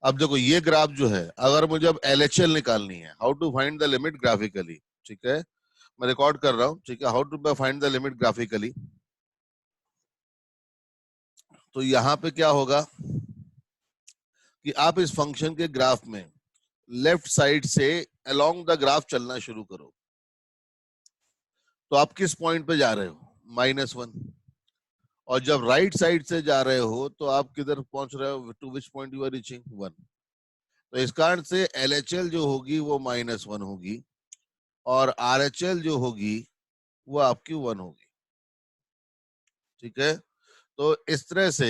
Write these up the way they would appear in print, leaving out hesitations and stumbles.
अब देखो ये ग्राफ जो है, अगर मुझे अब LHL निकालनी है, how to find the limit graphically, ठीक है, मैं रिकॉर्ड कर रहा हूँ, ठीक है, how to find the limit graphically. तो यहाँ पे क्या होगा कि आप इस फंक्शन के ग्राफ में लेफ्ट साइड से अलोंग द ग्राफ चलना शुरू करो। तो आप किस पॉइंट पे जा रहे हो? -1। और जब राइट साइड से जा रहे हो तो आप किधर पहुंच रहे हो? To which point you are reaching? 1। तो इस कारण से LHL जो होगी वो -1 होगी, और RHL जो होगी वो आपकी 1 होगी, ठीक है। तो इस तरह से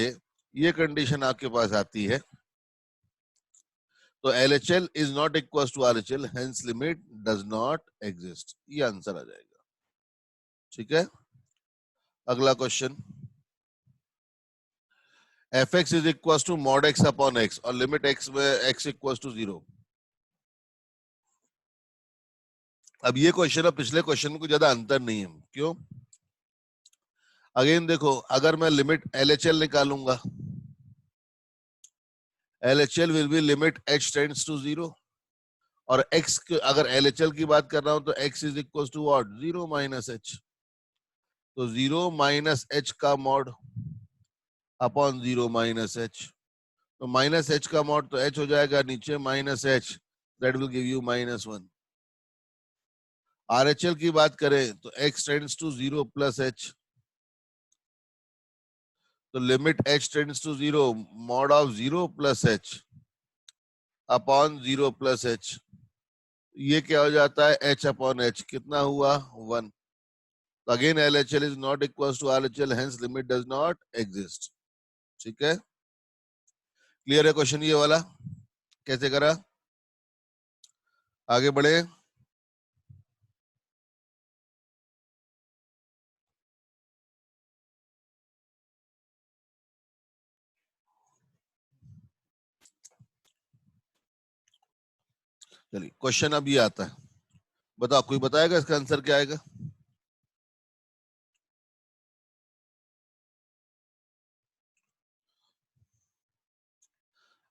ये कंडीशन आपके पास आती है। तो LHL is not equal to RHL, hence limit does not exist. ये आंसर आ जाएगा, ठीक है। अगला question, fx is equal to mod x upon x और लिमिट x में x इक्वल टू 0। अब ये क्वेश्चन और पिछले क्वेश्चन में कोई ज्यादा अंतर नहीं है। क्यों? अगेन देखो, अगर मैं लिमिट LHL निकालूंगा, LHL will be limit h tends to 0, और x अगर LHL की बात कर रहा हूं तो x is equal to what? 0 minus h। तो 0 माइनस h का मॉड अपॉन 0 माइनस h। तो माइनस h का मॉड तो h हो जाएगा नीचे minus h, that will give you -1। RHL की बात करें तो x tends to 0 plus h। तो limit h tends to 0, mod of 0 plus h upon 0 plus h। ये क्या हो जाता है? h upon h। कितना हुआ? 1। तो again LHL is not equal to RHL, hence limit does not exist, ठीक है। क्लियर है क्वेश्चन ये वाला? कैसे करा? आगे बढ़े। चलिए क्वेश्चन अब ये आता है, बताओ, कोई बताएगा इसका आंसर क्या आएगा?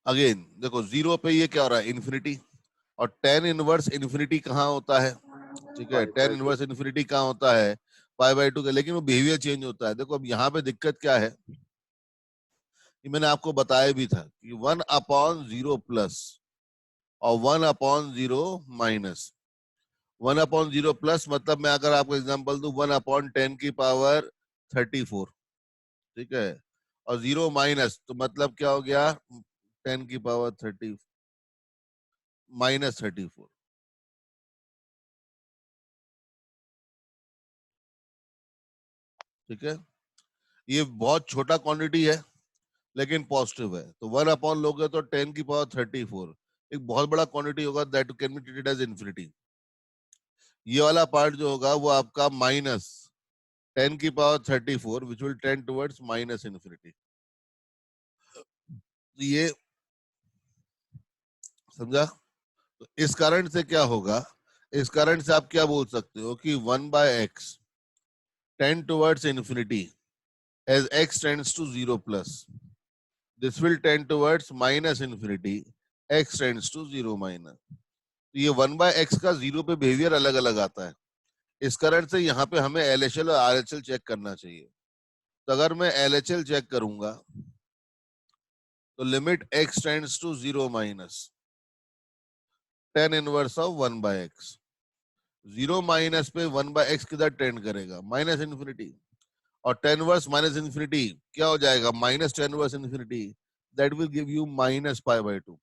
अगेन देखो, 0 पे ये क्या हो रहा है? इन्फिनिटी। और tan इनवर्स इन्फिनिटी कहाँ होता है? ठीक है, tan इनवर्स इन्फिनिटी कहाँ होता है? π/2 का। लेकिन वो बिहेवियर चेंज होता है। देखो अब यहाँ पे दिक्कत क्या है, कि मैंने आपको बताया भी था कि 1 अपॉन 0 प्लस और 1 अपॉन 0 माइनस। 1 अपॉन 0 प्लस मतलब मैं अगर आपको एग्जांपल दूं, 1 अपॉन 10 की पावर 34, ठीक है। और 0 माइनस तो मतलब क्या हो गया? 10 की पावर 30 माइनस 34, ठीक है। ये बहुत छोटा क्वांटिटी है लेकिन पॉजिटिव है। तो 1 अपॉन लोगे तो 10 की पावर 34 एक बहुत बड़ा क्वांटिटी होगा, that can be treated as infinity. ये वाला पार्ट जो होगा वो आपका माइनस 10 की power 34 which will tend towards minus infinity. ये समझा? तो इस कारण से क्या होगा, इस कारण से आप क्या बोल सकते हो कि 1/x tend towards infinity as x tends to 0 plus, this will tend towards minus infinity x tends to 0 minus. तो ये 1/x का 0 पे बिहेवियर अलग अलग आता है। इस कारण से यहाँ पे हमें LHL और RHL चेक करना चाहिए। तो अगर मैं LHL चेक करूंगा तो limit x tends to 0 minus tan inverse of 1/x। 0 minus पे 1/x किधर टेंड करेगा? Minus infinity. और tan वर्स माइनस इन्फिनिटी क्या हो जाएगा? Minus tan verse infinity, that will give you -π/2।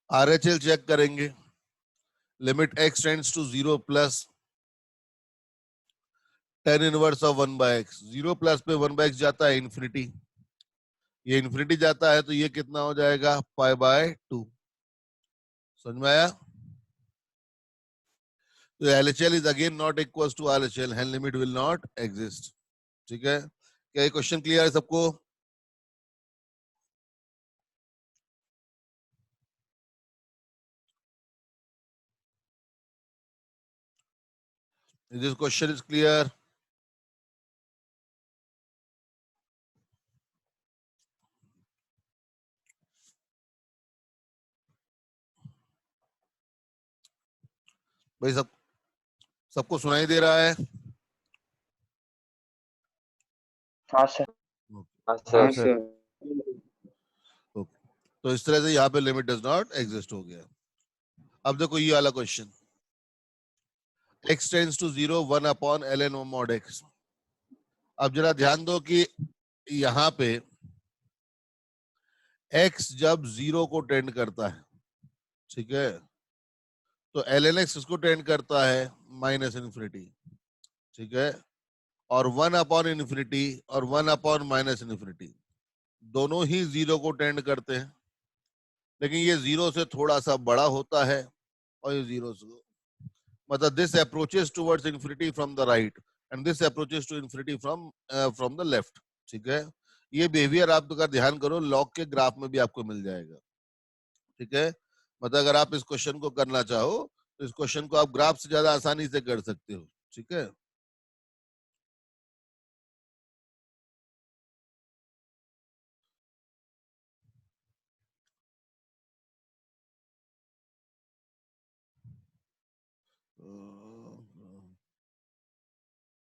RHL check करेंगे, limit x tends to 0 plus tan inverse of 1/x। 0 plus पे 1/x जाता है इन्फिनिटी, ये इन्फिनिटी जाता है तो ये कितना हो जाएगा? π/2। समझ में आया? तो LHL is again not equal to RHL, hence limit will not exist, ठीक है। क्या ये क्वेश्चन क्लियर है सबको? This question is clear? भाई सबको सुनाई दे रहा है? हाँ सर। हाँ हाँ सर। सर। ओके, तो इस तरह से यहाँ पे लिमिट डज नॉट एग्जिस्ट हो गया। अब देखो ये वाला question, x tends to 0 1 upon ln mod x। अब जरा ध्यान दो कि यहाँ पे x जब 0 को टेंड करता है, ठीक है, तो ln x किसको टेंड करता है? माइनस इन्फिनिटी, ठीक है, और 1 अपॉन इन्फिनिटी और 1 अपॉन माइनस इन्फिनिटी दोनों ही 0 को टेंड करते हैं, लेकिन ये 0 से थोड़ा सा बड़ा होता है और ये 0 से, मतलब this approaches towards infinity from the right and this approaches to infinity from the left, ठीक है। ये बिहेवियर आप का ध्यान करो, लॉग के ग्राफ में भी आपको मिल जाएगा, ठीक है। मतलब अगर आप इस क्वेश्चन को करना चाहो तो इस क्वेश्चन को आप ग्राफ से ज्यादा आसानी से कर सकते हो, ठीक है।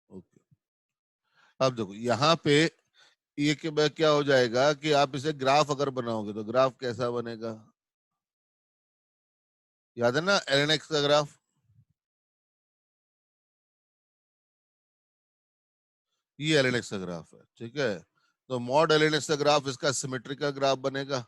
ओके, अब देखो यहाँ पे ये क्या हो जाएगा कि आप इसे ग्राफ अगर बनाओगे तो ग्राफ कैसा बनेगा? याद है ना ln x का ग्राफ? ये ln x का ग्राफ है, ठीक है। तो मॉड ln x का ग्राफ इसका सिमेट्रिक का ग्राफ बनेगा।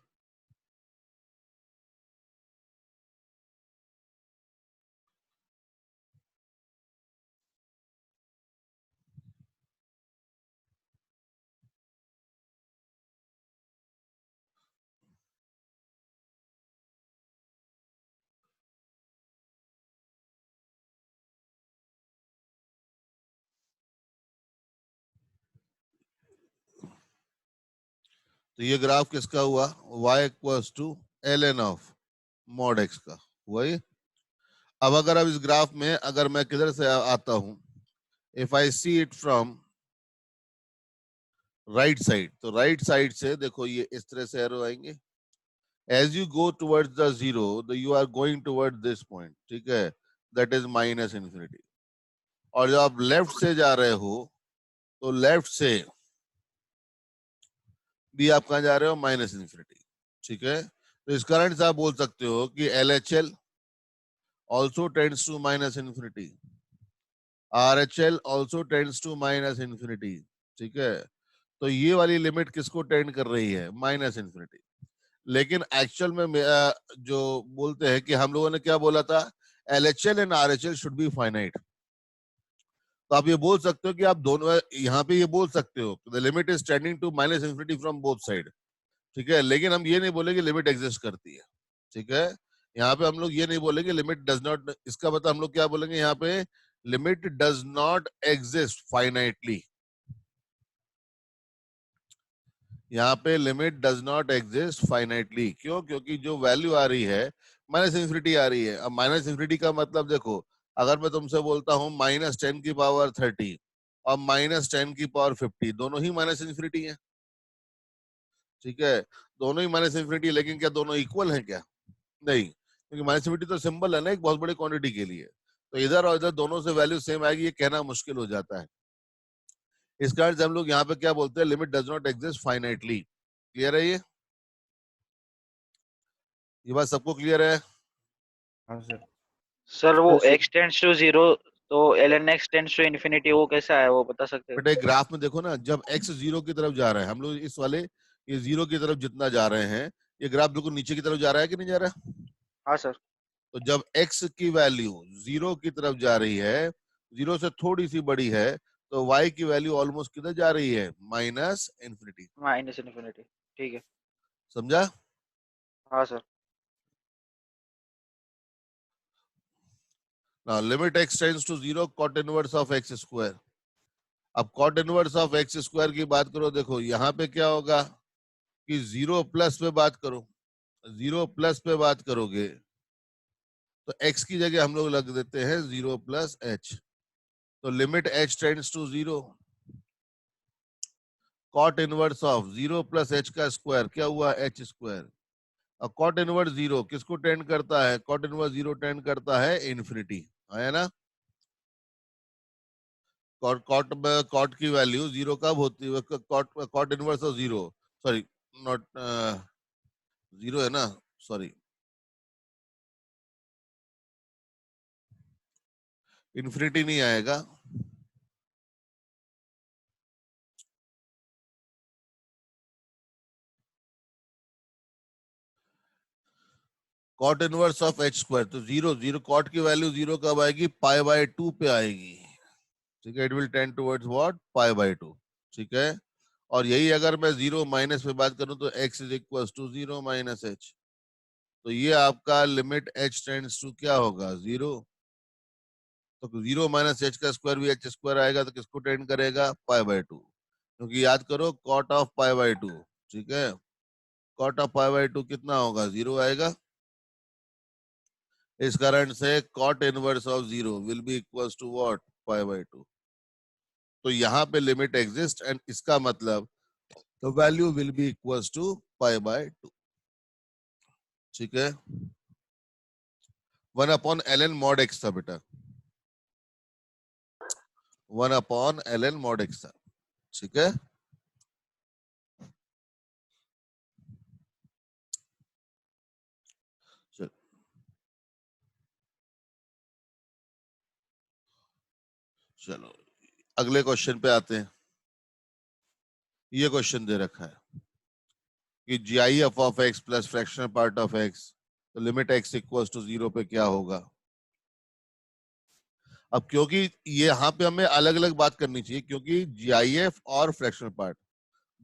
तो ये ग्राफ किसका हुआ? y equals to ln of mod x का, वही। अब अगर अब इस ग्राफ में अगर मैं किधर से आता हूं, if I see it from right side, तो राइट साइड से देखो ये इस तरह से एरो आएंगे, as you go towards the zero you are going towards this point, ठीक है, दैट इज माइनस इन्फिनिटी। और जब आप लेफ्ट से जा रहे हो तो लेफ्ट से भी आप कहा जा रहे हो? माइनस इन्फिनिटी, ठीक है। तो इस कारण से आप बोल सकते हो कि LHL also tends to minus infinity, RHL also tends to minus infinity, ठीक है। तो ये वाली लिमिट किसको टेंड कर रही है? Minus infinity. लेकिन एक्चुअल में जो बोलते हैं कि हम लोगों ने क्या बोला था, LHL and RHL should be finite. तो आप ये बोल सकते हो कि आप दोनों यहाँ पे ये बोल सकते हो the limit is tending to minus infinity from both side, ठीक है। लेकिन हम ये नहीं बोलेंगे लिमिट एग्जिस्ट करती है, ठीक है। यहाँ पे हम लोग ये नहीं बोलेंगे लिमिट डज नॉट, इसका मतलब हम लोग क्या बोलेंगे यहाँ पे? Limit does not exist finitely. यहाँ पे limit does not exist finitely, क्यों? क्योंकि जो वैल्यू आ रही है माइनस इन्फिनिटी आ रही है। अब माइनस इन्फिनिटी का मतलब देखो, अगर मैं तुमसे बोलता हूँ -10 की पावर 30 और -10 की पावर 50, दोनों ही माइनस इन्फिनिटी है, ठीक है। दोनों ही माइनस इन्फिनिटी, लेकिन क्या दोनों इक्वल है क्या? नहीं, क्योंकि माइनस इन्फिनिटी तो सिंबल है ना एक बहुत बड़ी क्वांटिटी के लिए, तो इधर और इधर दोनों से वैल्यू सेम आएगी, ये कहना मुश्किल हो जाता है। इस कारण से हम लोग यहाँ पे क्या बोलते हैं? Limit does not exist finitely. Clear है ये बात सबको क्लियर है? हाँ सर। सर वो तो x टेंड्स टू 0 तो ln x tends to infinity, वो कैसा है वो बता सकते हो? बेटा ग्राफ में देखो ना, जब x 0 की तरफ जा रहा है, हम लोग इस वाले ये 0 की तरफ जितना जा रहे हैं, ये ग्राफ बिल्कुल नीचे की तरफ जा रहा है कि नहीं जा रहा है? हाँ सर। तो जब x की वैल्यू 0 की तरफ जा रही है, 0 से थोड़ी सी बड़ी है, तो y की वैल्यू ऑलमोस्ट किधर जा रही है? Minus infinity. माइनस इन्फिनिटी, ठीक है। समझा? हाँ sir. Now limit x tends to 0 cot inverse of x square। अब cot inverse of x square की बात करो, देखो यहाँ पे क्या होगा कि 0 प्लस पे बात करो, 0 प्लस पे बात करोगे तो x की जगह हम लोग लग देते हैं 0 प्लस h। तो limit h tends to 0, cot inverse of 0 plus h का स्क्वायर क्या हुआ? h square. और cot इनवर्स 0 किसको टेंड करता है? cot इनवर्स 0 टेंड करता है इन्फिनिटी। आया ना? कॉट की वैल्यू जीरो कब होती है? Cot inverse of zero, sorry not zero है ना, सॉरी इन्फिनिटी नहीं आएगा। Cot inverse of H square, तो जीरो जीरो कॉट की वैल्यू जीरो कब आएगी? पाई बाय टू पे आएगी। ठीक है, it will tend towards what? Pi by two. ठीक है, और यही अगर मैं जीरो माइनस पे बात करूं तो x is equal to zero minus H, तो ये आपका लिमिट h टेंड्स टू क्या होगा? जीरो। तो जीरो माइनस एच का स्क्वायर भी एच स्क्वायर आएगा, तो किसको टेंड करेगा? पाई बाय टू, क्योंकि याद करो cot of pi by two. ठीक है, cot of pi by two कितना होगा? जीरो आएगा। इस कारण से cot inverse of zero will be equal to what? Pi by two. तो यहाँ पे लिमिट एग्जिस्ट एंड इसका मतलब तो value will be equal to pi by two. ठीक है, one upon L N mod X था बेटा, one upon L N mod X था। ठीक है, चल चलो अगले क्वेश्चन पे आते हैं। ये क्वेश्चन दे रखा है कि G I F of x plus fractional part of x, तो limit x equal to zero पे क्या होगा? अब क्योंकि ये यहाँ पे हमें अलग अलग बात करनी चाहिए, क्योंकि जी आई एफ और फ्रैक्शनल पार्ट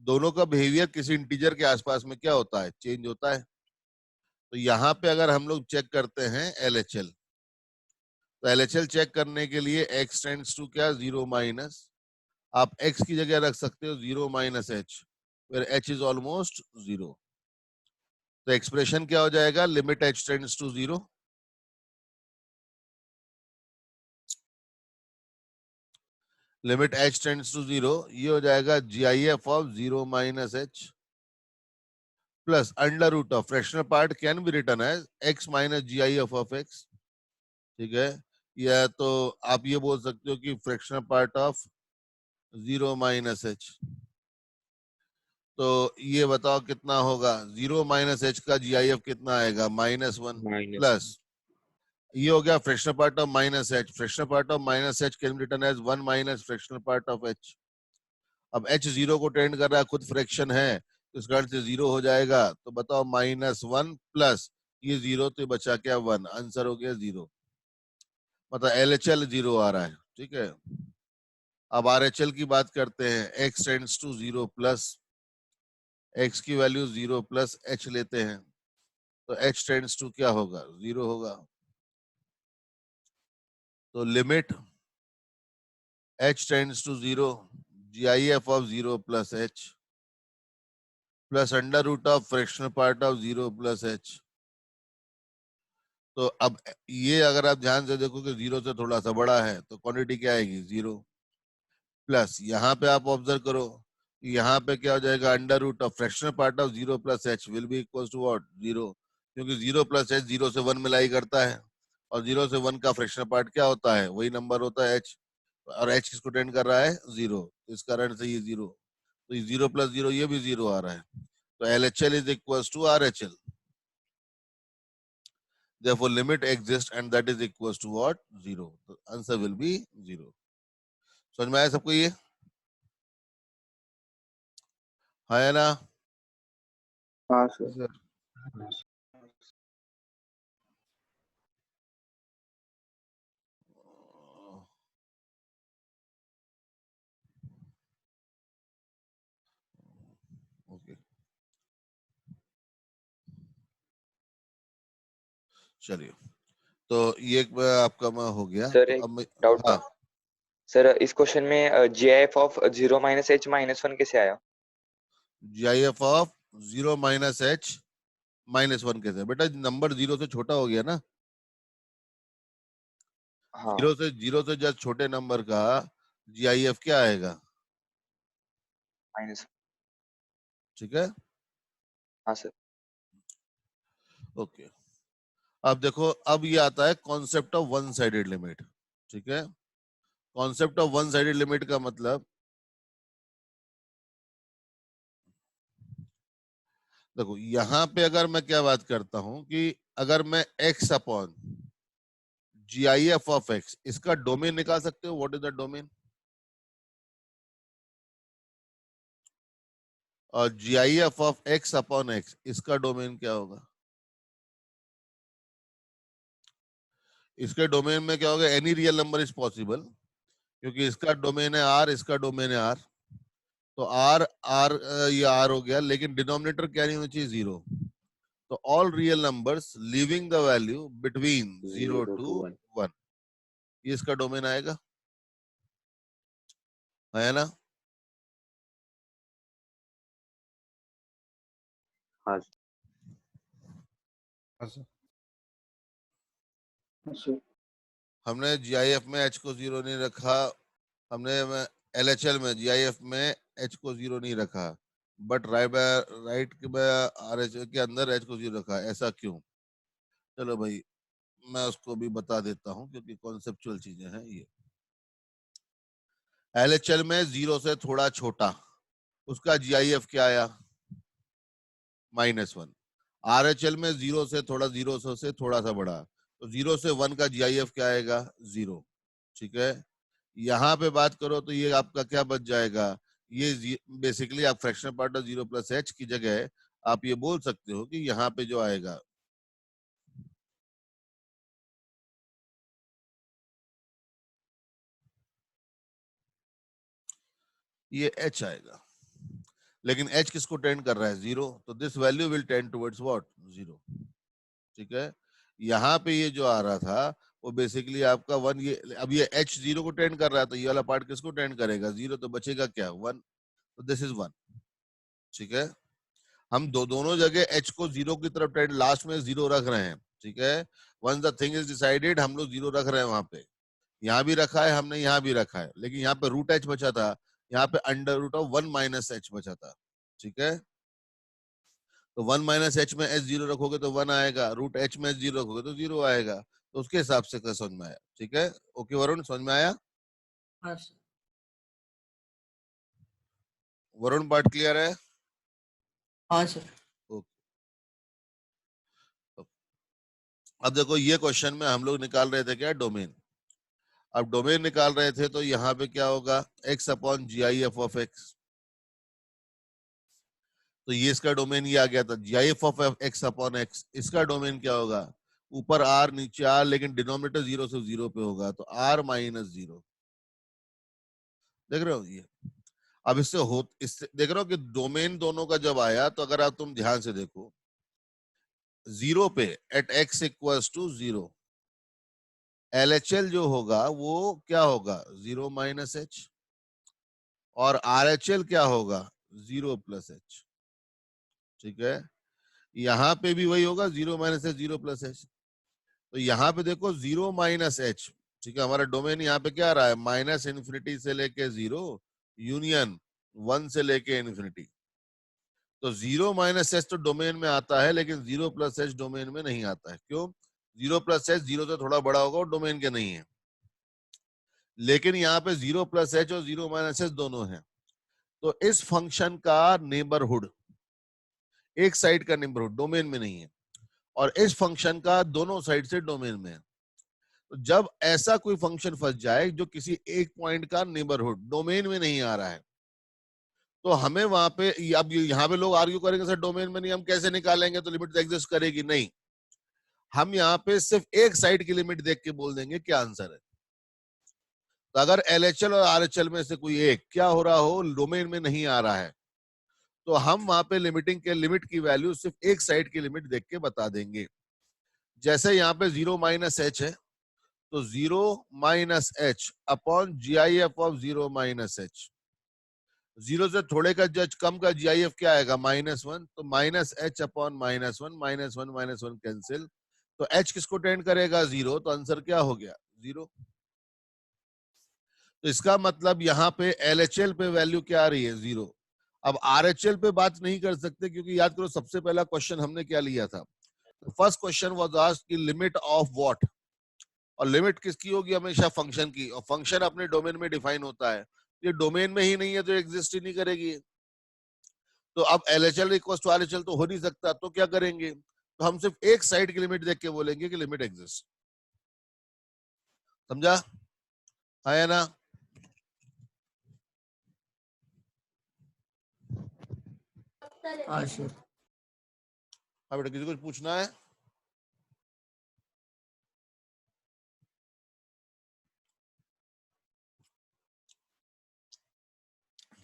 दोनों का बिहेवियर किसी इंटीजर के आसपास में क्या होता है? चेंज होता है। तो यहाँ पे अगर हम लोग चेक करते हैं एलएचएल, तो एलएचएल चेक करने के लिए x टेंड्स टू क्या? जीरो माइनस, आप x की जगह रख सकते हो जीरो माइनस एच, फिर h इज ऑलमोस्ट जीरो। तो एक्सप्रेशन क्या हो जाएगा? Limit h tends to zero, limit h tends to zero, ये हो जाएगा G I F of zero minus h plus under root of fractional part can be return as x minus G I F of x। ठीक है, या तो आप ये बोल सकते हो कि fractional part of zero minus H. तो ये बताओ कितना होगा? जीरो माइनस एच का जी आई एफ कितना आएगा? माइनस वन माइनस प्लस ये हो गया fractional part of minus H, fractional part of minus H can be written as one minus fractional part of H. अब एच जीरो को tend कर रहा है, खुद फ्रैक्शन है, तो इस कारण से जीरो हो जाएगा। तो बताओ माइनस वन प्लस ये जीरो, तो बचा क्या? वन। आंसर हो गया जीरो, मतलब एल एच एल जीरो आ रहा है। ठीक है, अब आर एच एल की बात करते हैं। X tends to zero plus, X की वैल्यू जीरो प्लस एच लेते हैं, तो एच टेंड्स टू क्या होगा? जीरो होगा। तो limit h tends to zero, G I F of zero plus H plus under root of fractional part of zero plus H. तो अब ये अगर आप ध्यान से देखो कि जीरो से थोड़ा सा बड़ा है, तो क्वांटिटी क्या आएगी? जीरो। प्लस यहाँ पे आप ऑब्जर्व करो, यहाँ पे क्या हो जाएगा? Under root of fractional part of zero plus H will be equal to what? Zero, क्योंकि जीरो प्लस एच जीरो से वन मिलाई करता है, और जीरो से वन का फ्रैक्शनल पार्ट क्या होता है? वही नंबर होता है एच, और एच किसको टेंड कर रहा है? जीरो। इस कारण से ये जीरो, तो ये जीरो प्लस जीरो, ये भी जीरो आ रहा है। तो L H L is equal to R H L, therefore limit exists and that is equals to what? Zero. The answer will be zero. समझ में आया सबको ये? हाँ या ना? हाँ सर। सर ओके, चलिए, तो ये एक आपका हो गया। सर तो एक अब डाउट हाँ, था सर, इस क्वेश्चन में G I F of zero minus h minus one कैसे आया? G I F of zero minus h minus one कैसे? बेटा नंबर जीरो से छोटा हो गया ना, हाँ जीरो से जस्ट छोटे नंबर का जी आई एफ क्या आएगा? माइनस। ठीक है, हाँ सर। ओके। अब देखो, अब ये आता है concept of one sided limit, ठीक है। Concept of one sided limit का मतलब, देखो यहां पे अगर मैं क्या बात करता हूं कि अगर मैं x upon GIF of x, इसका डोमेन निकाल सकते हो, व्हाट इज द डोमेन? और GIF of x upon x, इसका डोमेन क्या होगा? इसके डोमेन में क्या होगा? Any real number is possible, क्योंकि इसका डोमेन है r, इसका डोमेन है r, तो r r ये r हो गया, लेकिन डिनोमिनेटर क्या नहीं होना चाहिए? 0। तो all real numbers living the value between 0 to 1, ये इसका डोमेन आएगा, है ना? हाँ सर। हमने GIF में h को 0 नहीं रखा, हमने LHL में GIF में h को 0 नहीं रखा, बट राइट में RH के अंदर h को 0 रखा, ऐसा क्यों? चलो भाई मैं उसको भी बता देता हूं, क्योंकि कॉन्सेप्चुअल चीजें हैं ये। LHL में 0 से थोड़ा छोटा, उसका GIF क्या आया? -1। RHL में 0 से थोड़ा सा बड़ा, तो 0 से 1 का GIF क्या आएगा? 0, ठीक है। यहाँ पे बात करो तो ये आपका क्या बच जाएगा? ये बेसिकली आप fractional part of 0 plus h की जगह आप ये बोल सकते हो कि यहाँ पे जो आएगा ये h आएगा, लेकिन h किसको टेंड कर रहा है? 0, तो this value will tend towards what? 0, ठीक है। यहाँ पे ये जो आ रहा था वो बेसिकली आपका 1, ये अब ये h 0 को टेंड कर रहा है, तो ये वाला पार्ट किसको टेंड करेगा? 0, तो बचेगा क्या? 1, तो दिस इज 1, ठीक है। हम दोनों जगह h को 0 की तरफ टेंड, लास्ट में 0 रख रहे हैं, ठीक है। Once the thing is decided, हम लोग 0 रख रहे हैं वहां पे, यहाँ भी रखा है हमने, यहाँ भी रखा है, लेकिन यहाँ पे रूट h बचा था, यहाँ पे under root of 1 minus h बचा था, ठीक है। तो 1 माइनस h में h 0 रखोगे तो 1 आएगा, रूट h में h 0 रखोगे तो 0 आएगा, तो उसके हिसाब से समझ में आया, ठीक है। ओके वरुण, समझ में आया? हाँ सर। वरुण, पार्ट क्लियर है? हाँ सर। अब देखो ये क्वेश्चन में हम लोग निकाल रहे थे क्या? डोमेन। अब डोमेन निकाल रहे थे तो यहाँ पे क्या होगा? x upon GIF of x, तो ये इसका डोमेन ये आ गया था, GIF of x upon x, इसका डोमेन क्या होगा? ऊपर r नीचे r, लेकिन डिनोमिनेटर 0 से 0 पे होगा, तो r माइनस 0, देख रहे हो ये। अब इससे देख रहे हो कि डोमेन दोनों का जब आया, तो अगर आप तुम ध्यान से देखो, 0 पे at x equals to 0, LHL जो होगा वो क्या होगा? 0 माइनस h, और RHL क्या होगा? 0 प्लस h, ठीक है। यहाँ पे भी वही होगा, 0 माइनस h 0 प्लस h। तो यहाँ पे देखो 0 माइनस h, ठीक है, हमारा डोमेन यहाँ पे क्या आ रहा है? माइनस इन्फिनिटी से लेके 0 यूनियन 1 से लेके इन्फिनिटी। तो 0 माइनस h तो डोमेन में आता है, लेकिन 0 प्लस h डोमेन में नहीं आता है। क्यों? 0 प्लस h 0 से थोड़ा बड़ा होगा और डोमेन के नहीं है, लेकिन यहाँ पे 0 प्लस h और 0 माइनस h दोनों है। तो इस फंक्शन का नेबरहुड, एक साइड का नेबरहुड डोमेन में नहीं है, और इस फंक्शन का दोनों साइड से डोमेन में है। तो जब ऐसा कोई फंक्शन फंस जाए जो किसी एक पॉइंट का नेबरहुड डोमेन में नहीं आ रहा है, तो हमें वहां पे, अब यहाँ पे लोग आर्ग्यू करेंगे सर डोमेन में नहीं, हम कैसे निकालेंगे? तो लिमिट एग्जिस्ट करेगी नहीं, हम यहाँ पे सिर्फ एक साइड की लिमिट देख के बोल देंगे क्या आंसर है। तो अगर LHL और RHL में से कोई एक क्या हो रहा हो, डोमेन में नहीं आ रहा है, तो हम वहां पे लिमिट की वैल्यू सिर्फ एक साइड की लिमिट देख के बता देंगे। जैसे यहाँ पे 0 माइनस h है, तो 0 minus h upon GIF of 0 minus h, 0 से थोड़े का जज कम का GIF क्या आएगा? -1, तो माइनस h अपॉन -1, -1 कैंसिल, तो h किसको टेंड करेगा? 0, तो आंसर क्या हो गया? 0। तो इसका मतलब यहाँ पे LHL पे वैल्यू क्या आ रही है? 0। अब RHL पे बात नहीं कर सकते, क्योंकि याद करो सबसे पहला क्वेश्चन हमने क्या लिया था? फर्स्ट क्वेश्चन वाज आस्क्ड कि लिमिट ऑफ व्हाट, और लिमिट किसकी होगी? हमेशा फंक्शन की, और फंक्शन अपने डोमेन में डिफाइन होता है, ये डोमेन में ही नहीं है तो एग्जिस्ट ही नहीं करेगी। तो अब LHL इक्वल टू RHL तो हो नहीं सकता, तो क्या करेंगे? तो हम सिर्फ एक साइड की लिमिट देख के बोलेंगे कि लिमिट एग्जिस्ट। समझा? है ना? हाँ सर। हाँ बेटा, किसी को कुछ पूछना है?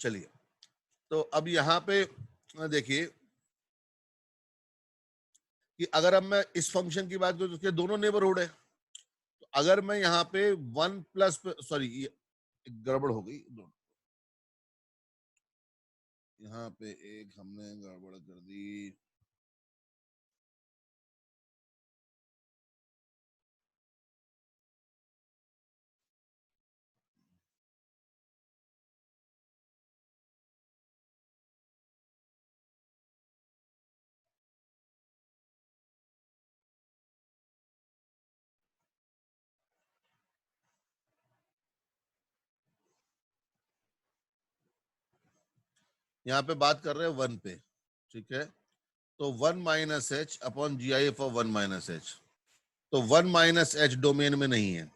चलिए, तो अब यहाँ पे देखिए कि अगर अब मैं इस फंक्शन की बात करूं तो उसके दोनों नेबरहुड है। तो अगर मैं यहाँ पे 1 प्लस, सॉरी गड़बड़ हो गई, यहाँ पे एक हमने गड़बड़ कर दी। यहाँ पे बात कर रहे हैं 1 पे, ठीक है? तो 1 minus H upon GIF of 1 minus H. तो 1 माइनस एच डोमेन में नहीं है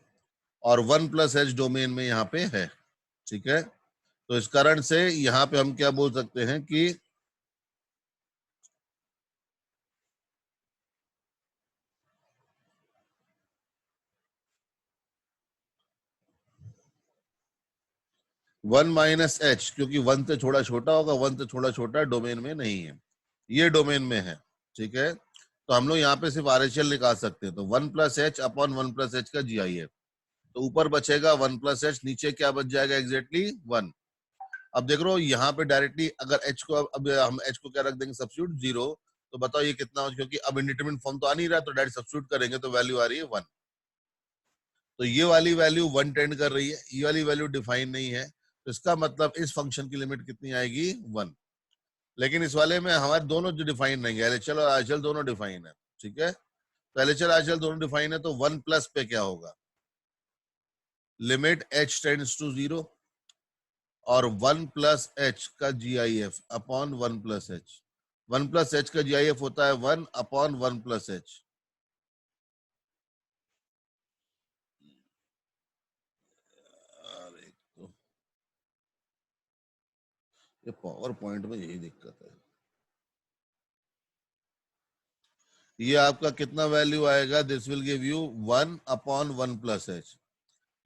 और 1 प्लस एच डोमेन में यहाँ पे है, ठीक है? तो इस कारण से यहाँ पे हम क्या बोल सकते हैं कि वन माइनस एच, क्योंकि 1 से थोड़ा छोटा होगा, 1 से थोड़ा छोटा डोमेन में नहीं है, ये डोमेन में है, ठीक है? तो हम लोग यहाँ पे सिर्फ RHL निकाल सकते हैं। तो 1 plus H upon 1 plus H का GIF, तो ऊपर बचेगा 1 प्लस एच, नीचे क्या बच जाएगा एग्जैक्टली 1। अब देख रहे हो यहाँ पे डायरेक्टली अगर एच को, अब हम एच को क्या रख देंगे सब्स्टिट्यूट 0, तो बताओ ये कितना हो, क्योंकि अब इंडिटरमिनेट फॉर्म तो आ नहीं रहा, तो डायरेक्ट सब्स्टिट्यूट करेंगे तो वैल्यू आ रही है 1। तो ये वाली वैल्यू 1 टेंड कर रही है, ये वाली वैल्यू डिफाइन नहीं है, तो इसका मतलब इस फंक्शन की लिमिट कितनी आएगी? 1। लेकिन इस वाले में हमारे दोनों जो डिफाइन रहेंगे, LHL और RHL दोनों डिफाइन है, ठीक है? तो LHL RHL दोनों डिफाइन है, तो 1 प्लस पे क्या होगा? लिमिट h टेंड्स टू 0 और 1 प्लस एच का GIF upon 1 plus H. 1 plus H का GIF होता है 1 अपॉन 1 प्लस एच। तो ये पावर पॉइंट में यही दिक्कत है। ये आपका कितना वैल्यू आएगा? This will give you 1 upon 1 plus H.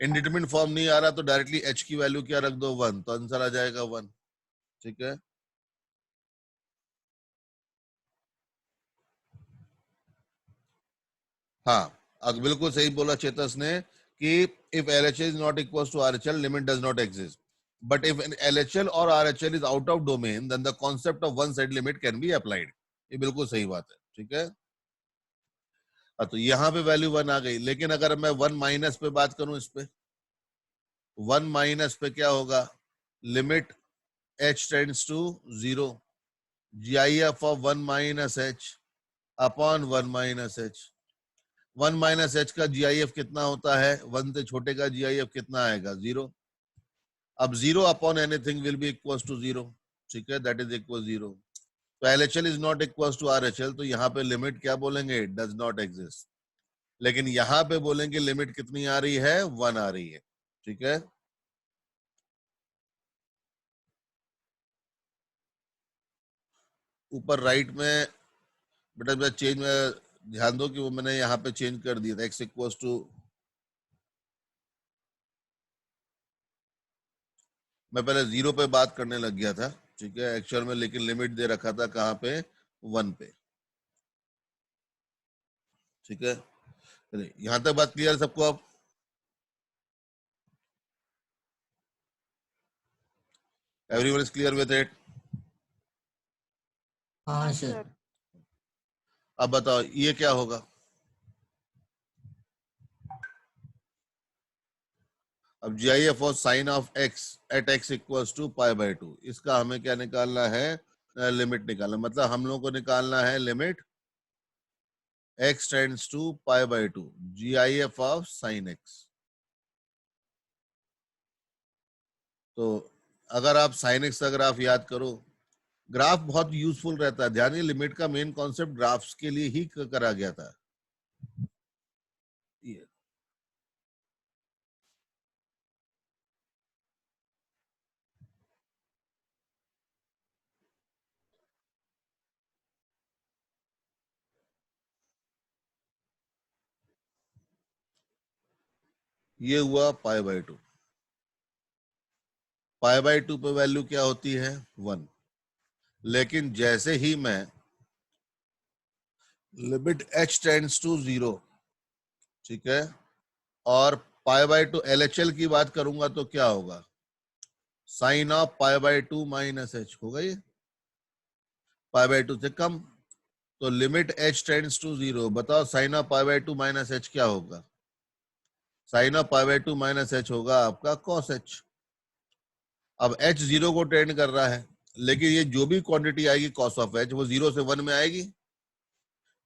Indeterminate form नहीं आ रहा तो डायरेक्टली एच की वैल्यू क्या रख दो? 1, तो आंसर आ जाएगा 1, ठीक है? हाँ, अब बिल्कुल सही बोला चेतस ने कि if LHL is not equals to RHL, limit does not exist. But if an LHL or RHL is out of domain, then the concept of one side limit can be applied. ये बिल्कुल सही बात है, ठीक है? तो यहाँ पे वैल्यू 1 आ गई, लेकिन अगर मैं 1 माइनस पे बात करूं, इस पे 1 माइनस पे क्या होगा? Limit h tends to 0, GIF of 1 minus h upon 1 minus h। 1 minus H का GIF कितना होता है? 1 से छोटे का GIF कितना आएगा? 0। अब 0 upon anything will be equal to 0, ठीक है? That is equal 0। तो LHL is not equal to RHL, तो यहाँ पे लिमिट क्या बोलेंगे? Does not exist. लेकिन यहाँ पे बोलेंगे लिमिट कितनी आ रही है? 1 आ रही है, ठीक है? ऊपर राइट में बेटा चेंज में ध्यान दो कि वो मैंने यहाँ पे चेंज कर दिया था, x इक्वल्स टू, मैं पहले 0 पे बात करने लग गया था, ठीक है? एक्चुअल में लेकिन लिमिट दे रखा था कहाँ पे? 1 पे, ठीक है? चलिए, यहां तक बात क्लियर सबको? अब everyone is clear with it? हाँ सर। अब बताओ ये क्या होगा? अब GIF और sine of x at x equals to π/2, इसका हमें क्या निकालना है? लिमिट निकालना, मतलब हम लोगों को निकालना है limit x tends to pi by 2, GIF of sine x। तो अगर आप साइन x का ग्राफ याद करो, ग्राफ बहुत यूजफुल रहता है। ध्यान दिए, लिमिट का मेन कॉन्सेप्ट ग्राफ्स के लिए ही करा गया था। ये हुआ पाई बाय 2। पाई बाय 2 पे वैल्यू क्या होती है? 1। लेकिन जैसे ही मैं लिमिट h टेंड्स टू 0, ठीक है, और पाई बाय 2 LHL की बात करूंगा तो क्या होगा? Sine of pi by 2 minus h होगा, ये पाई बाय 2 से कम। तो लिमिट h टेंड्स टू 0, बताओ sine of pi by 2 minus h क्या होगा? Sine of pi by 2 minus h होगा आपका cos h। अब h 0 को टेंड कर रहा है, लेकिन ये जो भी क्वांटिटी आएगी cos ऑफ h वो 0 से 1 में आएगी।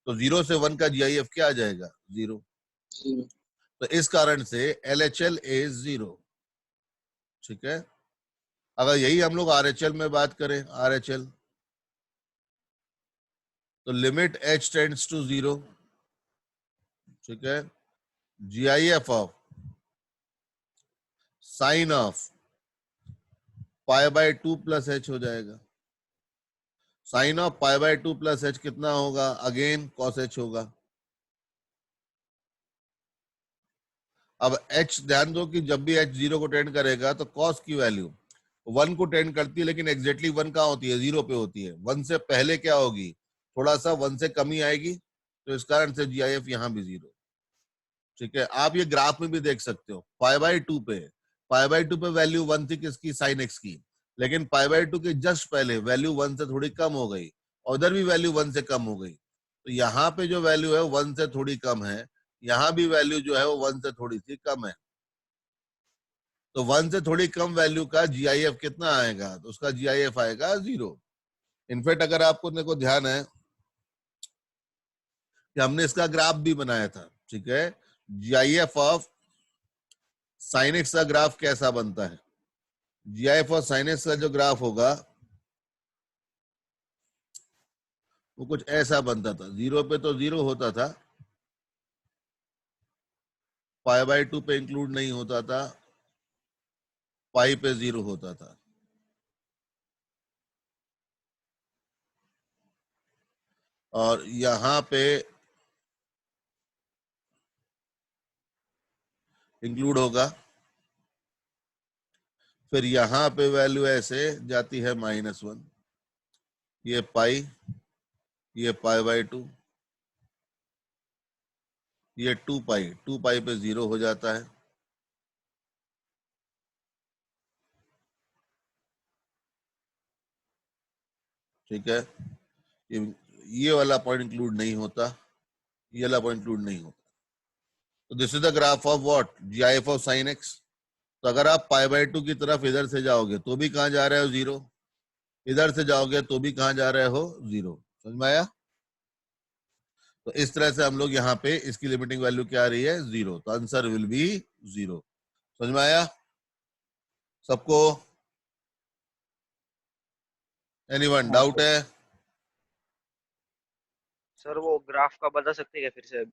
तो 0 से 1 का GIF क्या आ जाएगा? 0। तो इस कारण से LHL इज 0। ठीक है। अगर यही हम लोग RHL में बात करें, RHL, तो लिमिट h टेंड्स टू 0, ठीक है, GIF of sine of pi by 2 plus h हो जाएगा। Sine of pi by 2 plus h कितना होगा? अगेन cos h होगा। अब h ध्यान दो कि जब भी h 0 को टेंड करेगा तो cos की वैल्यू 1 को टेंड करती है, लेकिन एग्जैक्टली 1 कहाँ होती है? 0 पे होती है। 1 से पहले क्या होगी? थोड़ा सा 1 से कमी आएगी, तो इस कारण से GIF यहाँ भी 0। ठीक है। आप ये ग्राफ में भी देख सकते हो, पाई बाय 2 पे वैल्यू 1 थी किसकी? साइन x की। लेकिन पाई बाय 2 के जस्ट पहले वैल्यू 1 से थोड़ी कम हो गई, और उधर भी वैल्यू 1 से कम हो गई। तो यहाँ पे जो वैल्यू है 1 से थोड़ी कम है, यहाँ भी वैल्यू जो है वो 1 से थोड़ी सी कम है। तो 1 से थोड़ी कम वैल्यू का GIF कितना आएगा? तो उसका GIF आएगा 0। इनफैक्ट अगर आपको देखो ध्यान है कि हमने इसका ग्राफ भी बनाया था, ठीक है, GIF ऑफ साइन एक्स का ग्राफ कैसा बनता है? GIF ऑफ साइन एक्स का जो ग्राफ होगा वो कुछ ऐसा बनता था। 0 पे तो 0 होता था, पाई बाय 2 पे इंक्लूड नहीं होता था, पाई पे 0 होता था। और यहां पे इंक्लूड होगा। फिर यहां पे वैल्यू ऐसे जाती है -1, ये पाई, ये पाई बाय 2, ये 2 पाई पे 0 हो जाता है। ठीक है। ये वाला पॉइंट इंक्लूड नहीं होता, ये वाला पॉइंट इंक्लूड नहीं होता। तो this is the graph of what? GIF of sine x. तो अगर आप पाई बाय 2 की तरफ इधर से जाओगे तो भी कहां जा रहे हो? 0। इधर से जाओगे तो भी कहां जा रहे हो? 0। समझ में आया? तो इस तरह से हम लोग यहाँ पे इसकी लिमिटिंग वैल्यू क्या आ रही है? 0। तो आंसर विल बी 0। समझ में आया सबको? एनीवन डाउट है? सर वो ग्राफ का बता सकते हैं क्या फिर से?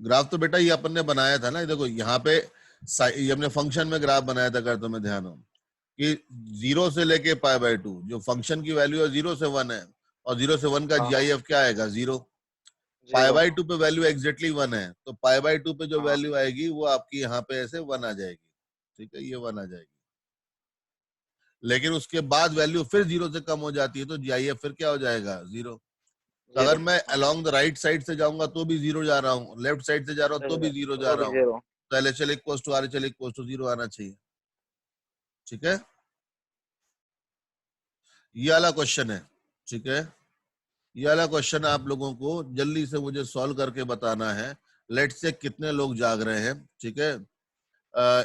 ग्राफ तो बेटा ये अपन ने बनाया था ना, देखो यहाँ पे ये हमने फंक्शन में ग्राफ बनाया था, अगर तुम्हें ध्यान हो कि 0 से लेके पाई बाय 2 जो फंक्शन की वैल्यू है 0 से 1 है, और 0 से 1 का हाँ। GIF क्या आएगा? 0। पाई 0। बाय 2 पे वैल्यू एग्जैक्टली 1 है, तो पाई बाय 2 पे जो हाँ। वैल्यू आएगी वो आपकी यहाँ पे ऐसे 1 आ जाएगी। ठीक है, ये 1 आ जाएगी। लेकिन उसके बाद वैल्यू फिर 0 से कम हो जाती है, तो GIF फिर क्या हो जाएगा? 0। तो अगर 0। मैं अलोंग द राइट साइड से जाऊंगा तो भी 0 जा रहा हूँ, लेफ्ट साइड से जा रहा हूँ तो भी 0 जा तो रहा भी हूँ, 0। तो LHL equals to RHL equals to 0 आना चाहिए। ठीक है, ये वाला क्वेश्चन है। ठीक है, ये वाला क्वेश्चन आप लोगों को जल्दी से मुझे सॉल्व करके बताना है। लेट्स से कितने लोग जाग रहे हैं। ठीक है,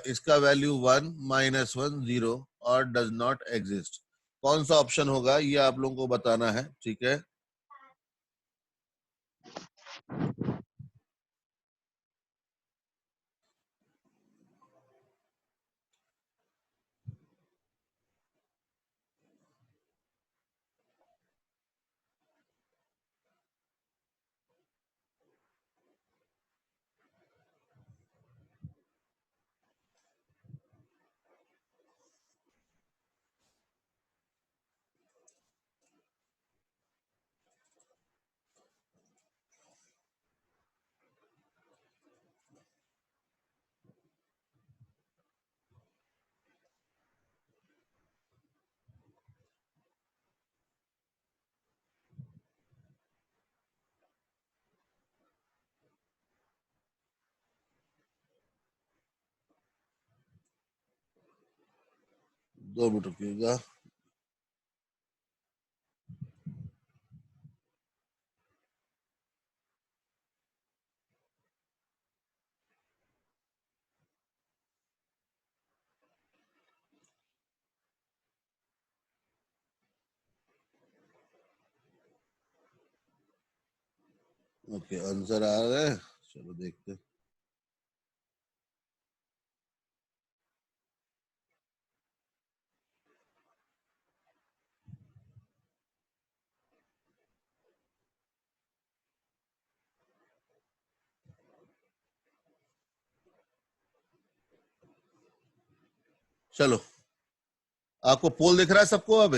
इसका वैल्यू 1 -1 0 और डज नॉट एग्जिस्ट। कौन सा ऑप्शन होगा ये आप लोगों को बताना है। ठीक है, 2 मिनट रुकिएगा। ओके, आंसर आ रहे हैं, चलो देखते हैं। चलो, आपको पोल दिख रहा है सबको? अब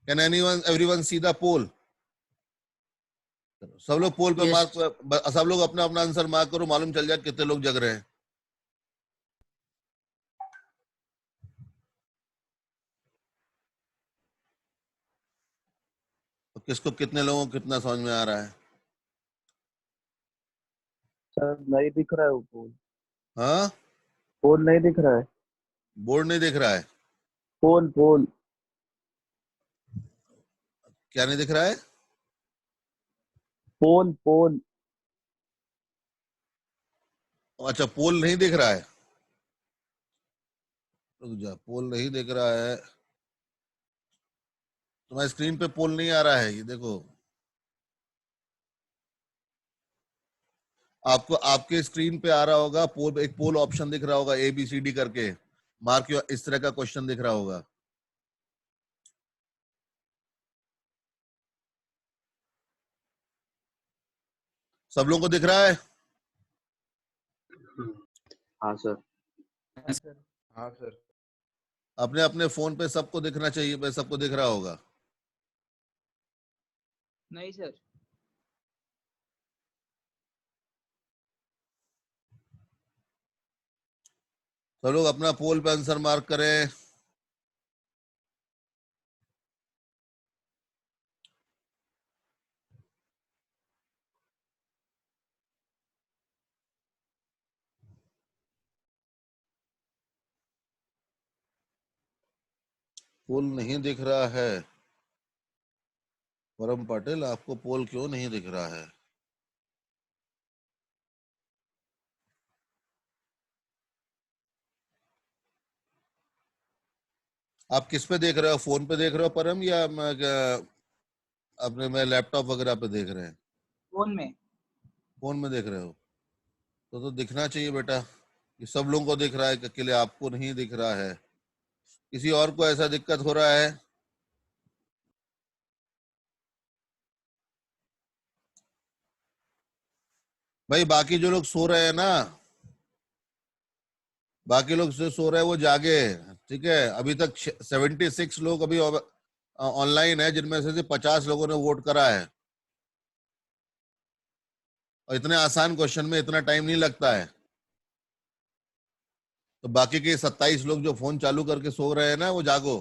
can anyone everyone see the poll? सब लोग पोल पे Yes. मार्क, सब लोग अपना अपना आंसर मार्क करो, मालूम चल जाए कितने लोग जग रहे हैं। तो किसको, कितने लोगों को कितना समझ में आ रहा है? सर नहीं दिख रहा है वो पोल। हाँ, पोल नहीं दिख रहा है। बोर्ड नहीं दिख रहा है? पोल पोल। क्या नहीं दिख रहा है? पोल पोल। अच्छा, पोल नहीं दिख रहा है। रुक जा, पोल नहीं दिख रहा है। तुम्हारी स्क्रीन पे पोल नहीं आ रहा है, ये देखो। आपको आपके स्क्रीन पे आ रहा होगा पोल, एक पोल ऑप्शन दिख रहा होगा ABCD करके, मार्क योर, इस तरह का क्वेश्चन दिख रहा होगा। सब लोगों को दिख रहा है? हाँ सर। हाँ सर। अपने अपने फोन पे सबको दिखना चाहिए, भाई सबको दिख रहा होगा। नहीं सर। सब लोग अपना पोल पे आंसर मार्क करें। पोल नहीं दिख रहा है। परम पाटिल, आपको पोल क्यों नहीं दिख रहा है? आप किस पे देख रहे हो? फोन पे देख रहे हो परम, या अपने में लैपटॉप वगैरह पे देख रहे हैं? फोन में। फोन में देख रहे हो तो दिखना चाहिए बेटा। ये सब लोगों को दिख रहा है कि अकेले आपको नहीं दिख रहा है? किसी और को ऐसा दिक्कत हो रहा है? भाई बाकी जो लोग सो रहे हैं ना, बाकी लोग जो सो रहे हैं वो जागे। ठीक है, अभी तक 76 लोग अभी ऑनलाइन है, जिनमें से 50 लोगों ने वोट करा है। और इतने आसान क्वेश्चन में इतना टाइम नहीं लगता है। तो बाकी के 27 लोग जो फोन चालू करके सो रहे हैं ना, वो जागो।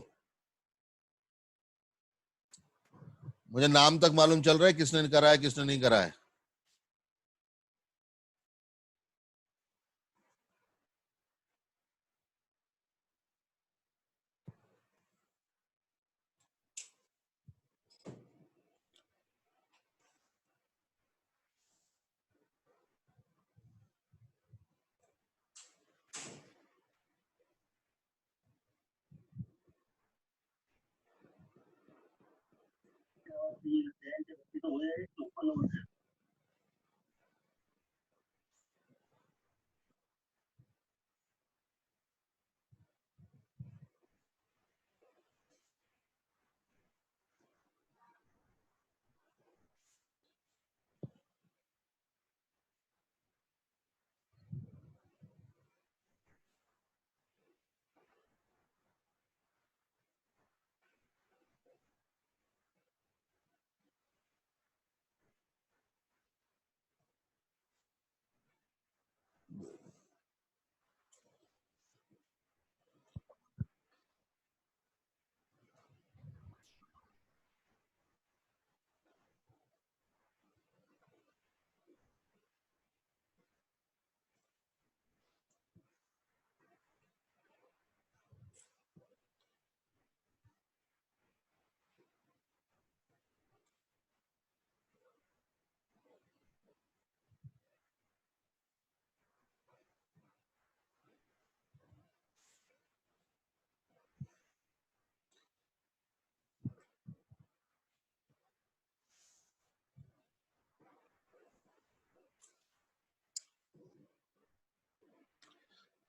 मुझे नाम तक मालूम चल रहा है किसने करा है किसने नहीं करा है।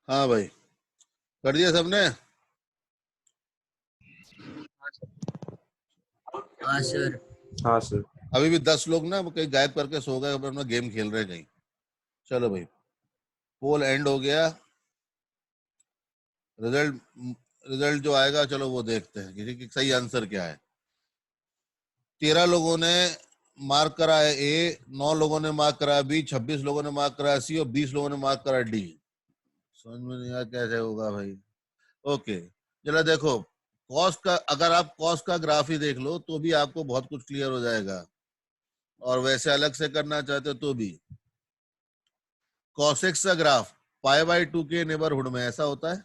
हाँ भाई, कर दिया सबने? हाँ सर। हाँ सर। अभी भी 10 लोग ना कहीं गायब करके सो गए, अपना गेम खेल रहे कहीं। चलो भाई, पोल एंड हो गया। रिजल्ट रिजल्ट जो आएगा चलो वो देखते हैं कि सही आंसर क्या है। 13 लोगों ने मार्क करा है ए, 9 लोगों ने मार्क करा बी, 26 लोगों ने मार्क करा सी और 20 लोगों ने मार्क करा डी। समझ में नहीं आया कैसे होगा भाई। ओके, चलो देखो, कॉस्ट का, अगर आप कॉस्ट का ग्राफ ही देख लो तो भी आपको बहुत कुछ क्लियर हो जाएगा, और वैसे अलग से करना चाहते हो तो भी। कॉसेक्स का ग्राफ π/2 के नेबरहुड में ऐसा होता है,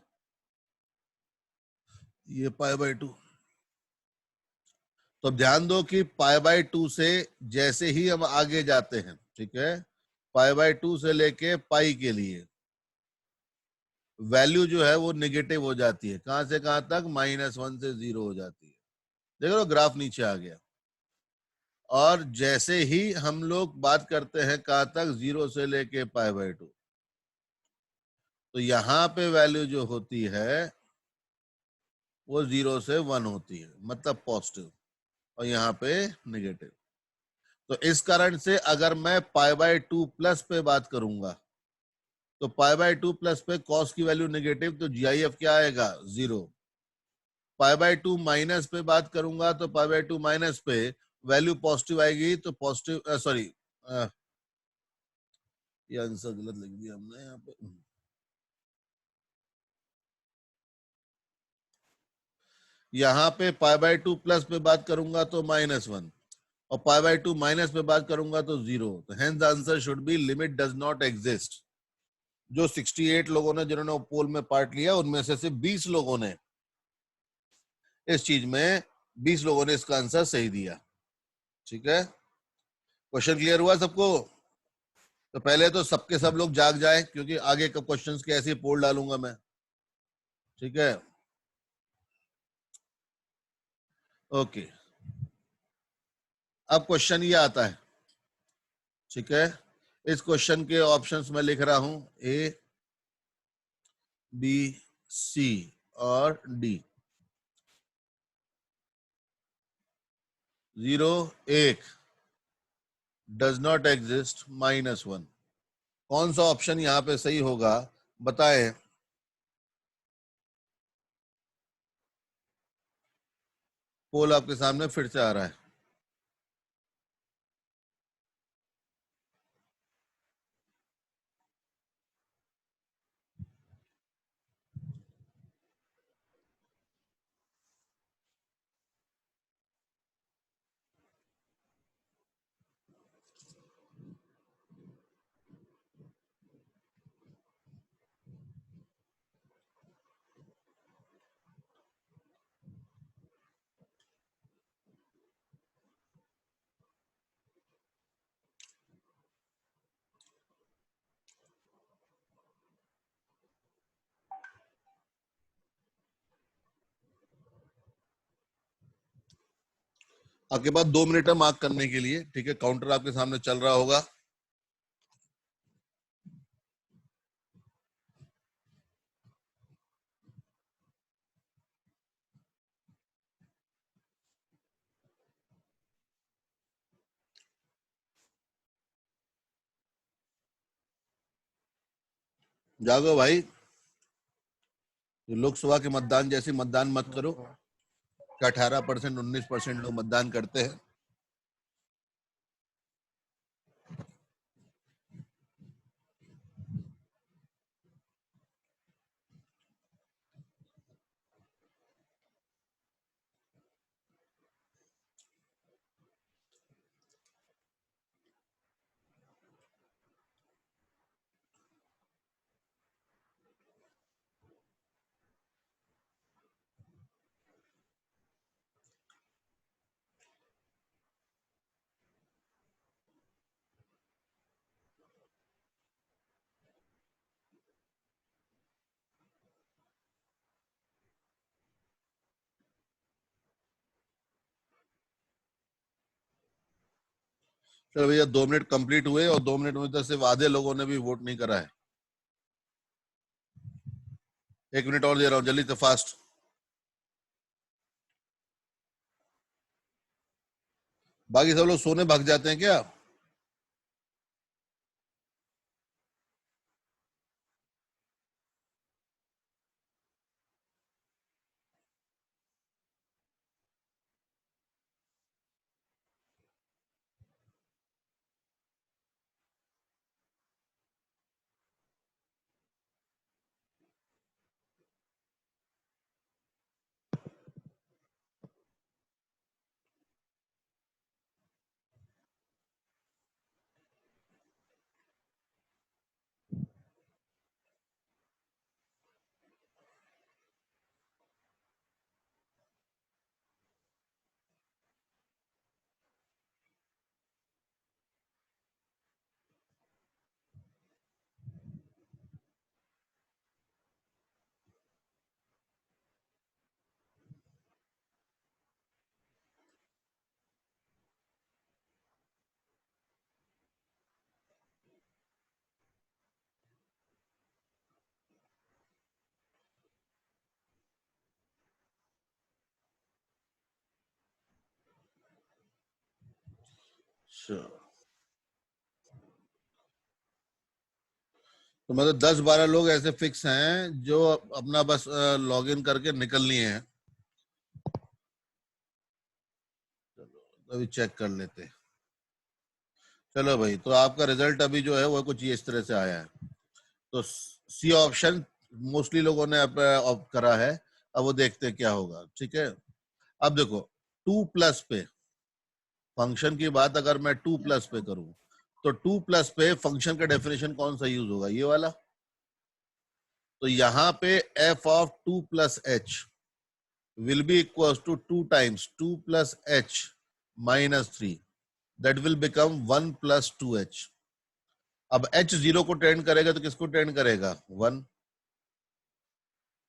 ये π/2। तो ध्यान दो कि π/2 से जैसे ही हम आगे जाते हैं, ठीक है, π/2 से लेके पाई के लिए वैल्यू जो है वो निगेटिव हो जाती है। कहां से कहां तक? -1 से 0 हो जाती है। देख लो ग्राफ नीचे आ गया। और जैसे ही हम लोग बात करते हैं कहां तक? 0 से लेके π/2, तो यहां पे वैल्यू जो होती है वो 0 से 1 होती है, मतलब पॉजिटिव, और यहाँ पे नेगेटिव। तो इस कारण से अगर मैं π/2 प्लस पे बात करूंगा तो π/2 प्लस पे कॉस की वैल्यू नेगेटिव, तो GIF क्या आएगा? 0। π/2 माइनस पे बात करूंगा तो π/2 माइनस पे वैल्यू पॉजिटिव आएगी, तो पॉजिटिव, सॉरी, ये आंसर गलत लिख दिया हमने यहाँ पे। यहाँ पे π/2 प्लस पे बात करूंगा तो -1, और π/2 माइनस पे बात करूंगा तो 0। तो hence the answer should be limit does not exist. जो 68 लोगों ने जिन्होंने पोल में पार्ट लिया उनमें से सिर्फ 20 लोगों ने इस चीज में, 20 लोगों ने इसका आंसर सही दिया। ठीक है, क्वेश्चन क्लियर हुआ सबको? तो पहले तो सबके सब लोग जाग जाए, क्योंकि आगे के क्वेश्चंस के ऐसे पोल डालूंगा मैं। ठीक है, ओके। अब क्वेश्चन ये आता है, ठीक है, इस क्वेश्चन के ऑप्शंस में लिख रहा हूं ए, बी, सी और डी। 0, 1 does not exist, -1। कौन सा ऑप्शन यहां पे सही होगा बताएं? पोल आपके सामने फिर से आ रहा है। आपके पास 2 मिनट है मार्क करने के लिए। ठीक है, काउंटर आपके सामने चल रहा होगा। जागो भाई, लोकसभा के मतदान जैसे मतदान मत करो। 18%, 19% लोग मतदान करते हैं। चलो भैया, 2 मिनट कंप्लीट हुए और 2 मिनट में तो सिर्फ आधे लोगों ने भी वोट नहीं करा है। 1 मिनट और दे रहा हूं, जल्दी से फास्ट। बाकी सब लोग सोने भाग जाते हैं क्या? Sure. तो मतलब 10-12 लोग ऐसे फिक्स हैं जो अपना बस लॉग इन करके निकल लिए हैं। चलो अभी चेक कर लेते हैं। चलो भाई, तो आपका रिजल्ट अभी जो है वो कुछ इस तरह से आया है। तो सी ऑप्शन मोस्टली लोगों ने ऑप्ट करा है। अब वो देखते हैं क्या होगा। ठीक है, अब देखो 2 प्लस पे फंक्शन की बात अगर मैं 2 प्लस पे करूं तो 2 प्लस पे फंक्शन का डेफिनेशन कौन सा यूज होगा? ये वाला। तो यहाँ पे f of 2 plus H will be equals to 2 times 2 plus h minus 3. That will become 1 plus 2h. अब h 0 को टेंड करेगा तो किसको टेंड करेगा? 1.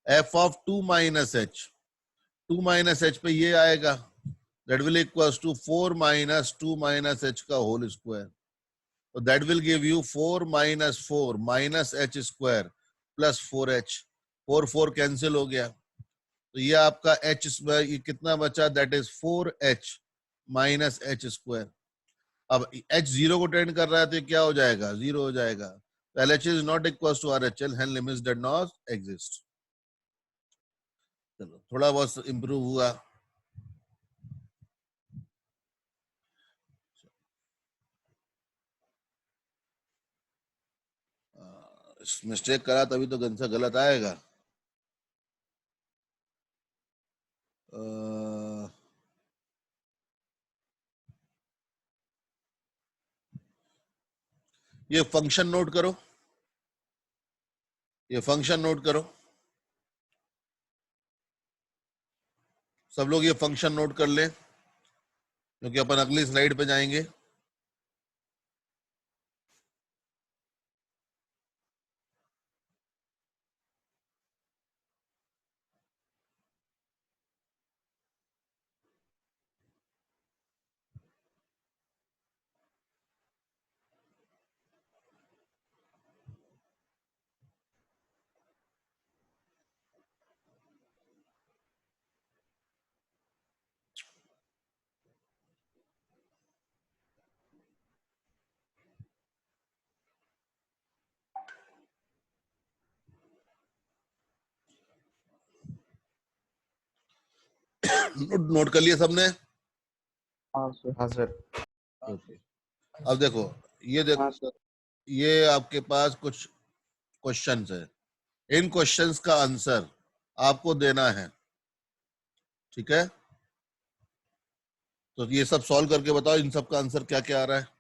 f of 2 minus h, 2 minus h पे ये आएगा, that will equals to 4 minus 2 minus h का whole square. So that will give you 4 minus 4 minus h square plus 4h. 4 4 cancel हो गया, तो ये आपका h ये कितना बचा? That is 4h minus H square. अब h 0 को टेंड कर रहा है तो ये क्या हो जाएगा? 0 हो जाएगा। तो LHS is not equal to RHL, hence limits do not exist. चलो थोड़ा बहुत इंप्रूव हुआ। मिस्टेक करा तभी तो आंसर गलत आएगा। ये फंक्शन नोट करो, ये फंक्शन नोट करो, सब लोग ये फंक्शन नोट कर ले क्योंकि अपन अगली स्लाइड पे जाएंगे। नोट कर लिया सबने? हाँ सर। हाँ सर। ओके, अब देखो, ये देखो, हाँ सर। ये आपके पास कुछ क्वेश्चंस है। इन क्वेश्चंस का आंसर आपको देना है। ठीक है, तो ये सब सॉल्व करके बताओ इन सब का आंसर क्या क्या आ रहा है।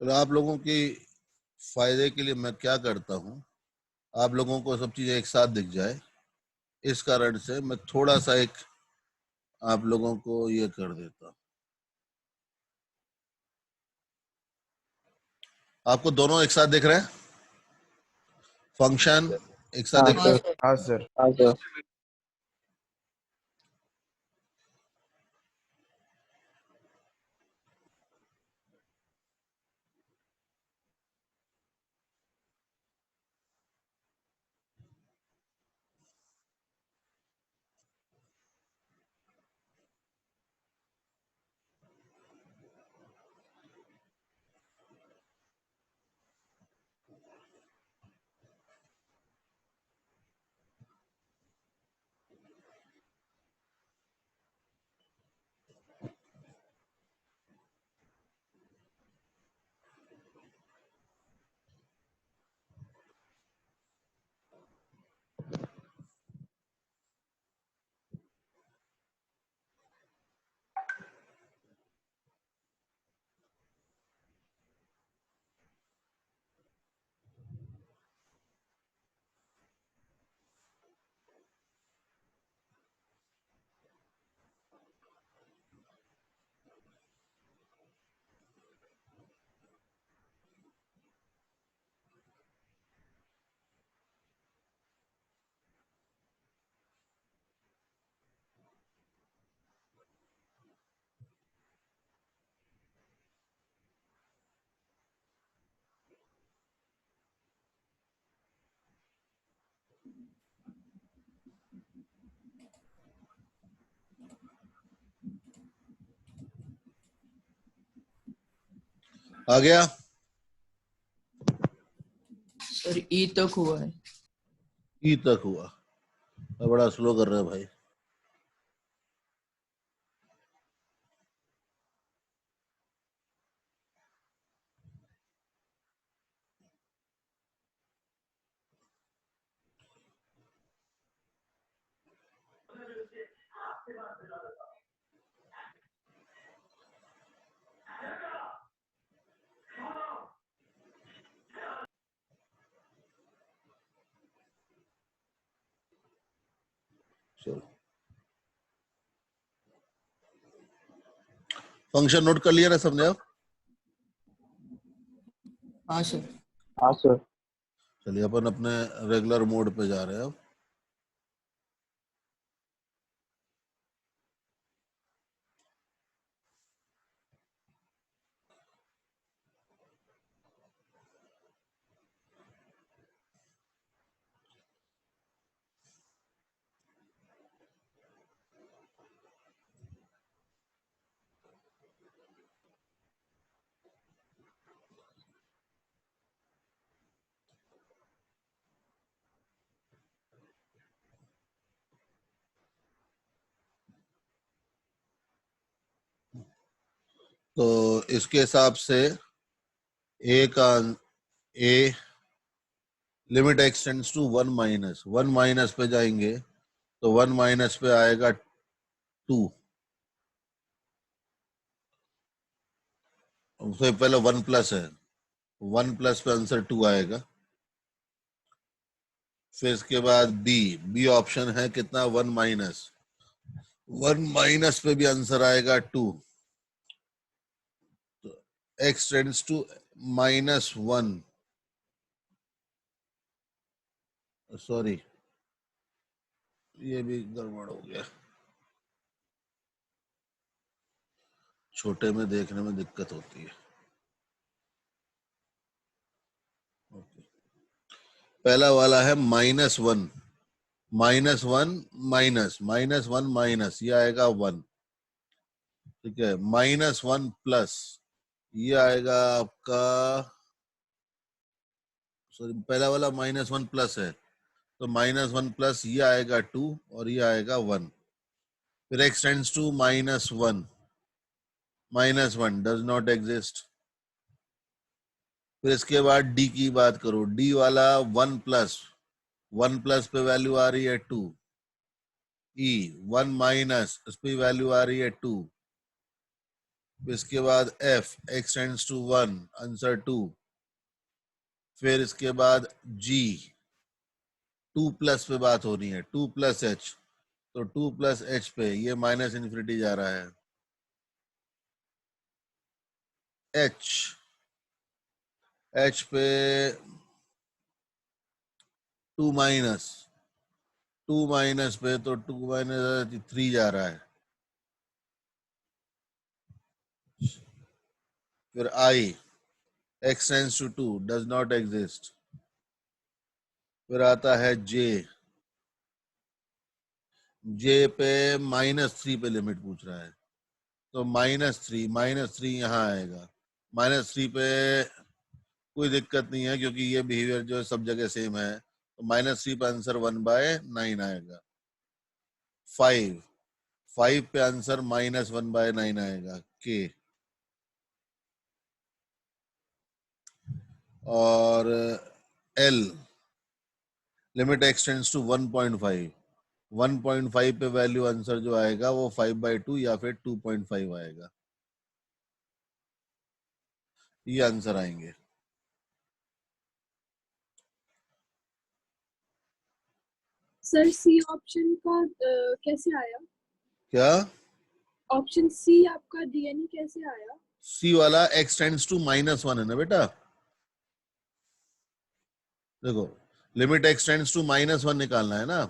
तो आप लोगों के फायदे के लिए मैं क्या करता हूँ, आप लोगों को सब चीजें एक साथ दिख जाए, इस कारण से मैं थोड़ा सा एक आप लोगों को ये कर देता हूँ। आपको दोनों एक साथ दिख रहे हैं, फंक्शन एक साथ हाँ दिख रहा है? सर। हाँ सर। हाँ सर। आ गया? सर ई तक हुआ है। ई तक हुआ, बड़ा स्लो कर रहा है भाई। चलो, फंक्शन नोट कर लिया ना सबने? आप हाँ सर। हाँ सर। चलिए अपन अपने रेगुलर मोड पे जा रहे हैं अब। तो इसके हिसाब से ए का a limit extends to 1 minus पे जाएंगे तो 1 माइनस पे आएगा 2। उससे पहले 1 प्लस है, 1 प्लस पे आंसर 2 आएगा। फिर इसके बाद बी ऑप्शन है कितना, 1 माइनस, 1 माइनस पे भी आंसर आएगा 2। तो एक्स टेंड्स टू -1, सॉरी ये भी गड़बड़ हो गया, छोटे में देखने में दिक्कत होती है। ओके, पहला वाला है -1, -1 -1 माइनस, ये आएगा 1। ठीक है, -1 प्लस, ये आएगा आपका, सॉरी पहला वाला -1 प्लस है तो -1 प्लस ये आएगा 2 और ये आएगा 1। फिर x tends to -1, -1 does not exist. फिर इसके बाद d की बात करो, d वाला 1 प्लस पे वैल्यू आ रही है 2, e 1 माइनस इस पे वैल्यू आ रही है 2, इसके बाद f x tends to 1 answer 2, फिर इसके बाद g 2 प्लस पे बात हो रही है, 2 प्लस h, तो 2 प्लस h पे ये माइनस इन्फिनिटी जा रहा है, h पे 2 माइनस पे तो 2 माइनस 3 जा रहा है, फिर I x tends to 2 does not exist, फिर आता है J पे -3 पे लिमिट पूछ रहा है, तो -3 यहाँ आएगा, -3 पे कोई दिक्कत नहीं है क्योंकि ये बिहेवियर जो है सब जगह सेम है, तो -3 पे आंसर 1/9 आएगा। 5 पे आंसर -1/9 आएगा K, और L limit x tends to 1.5 पे वैल्यू आंसर जो आएगा वो 5/2 या फिर 2.5 आएगा, ये आंसर आएंगे। सर सी ऑप्शन का कैसे आया? क्या ऑप्शन सी आपका डीएनई कैसे आया? C वाला x टेंड्स टू -1 है ना बेटा, देखो लिमिट x टेंड्स टू -1 निकालना है ना,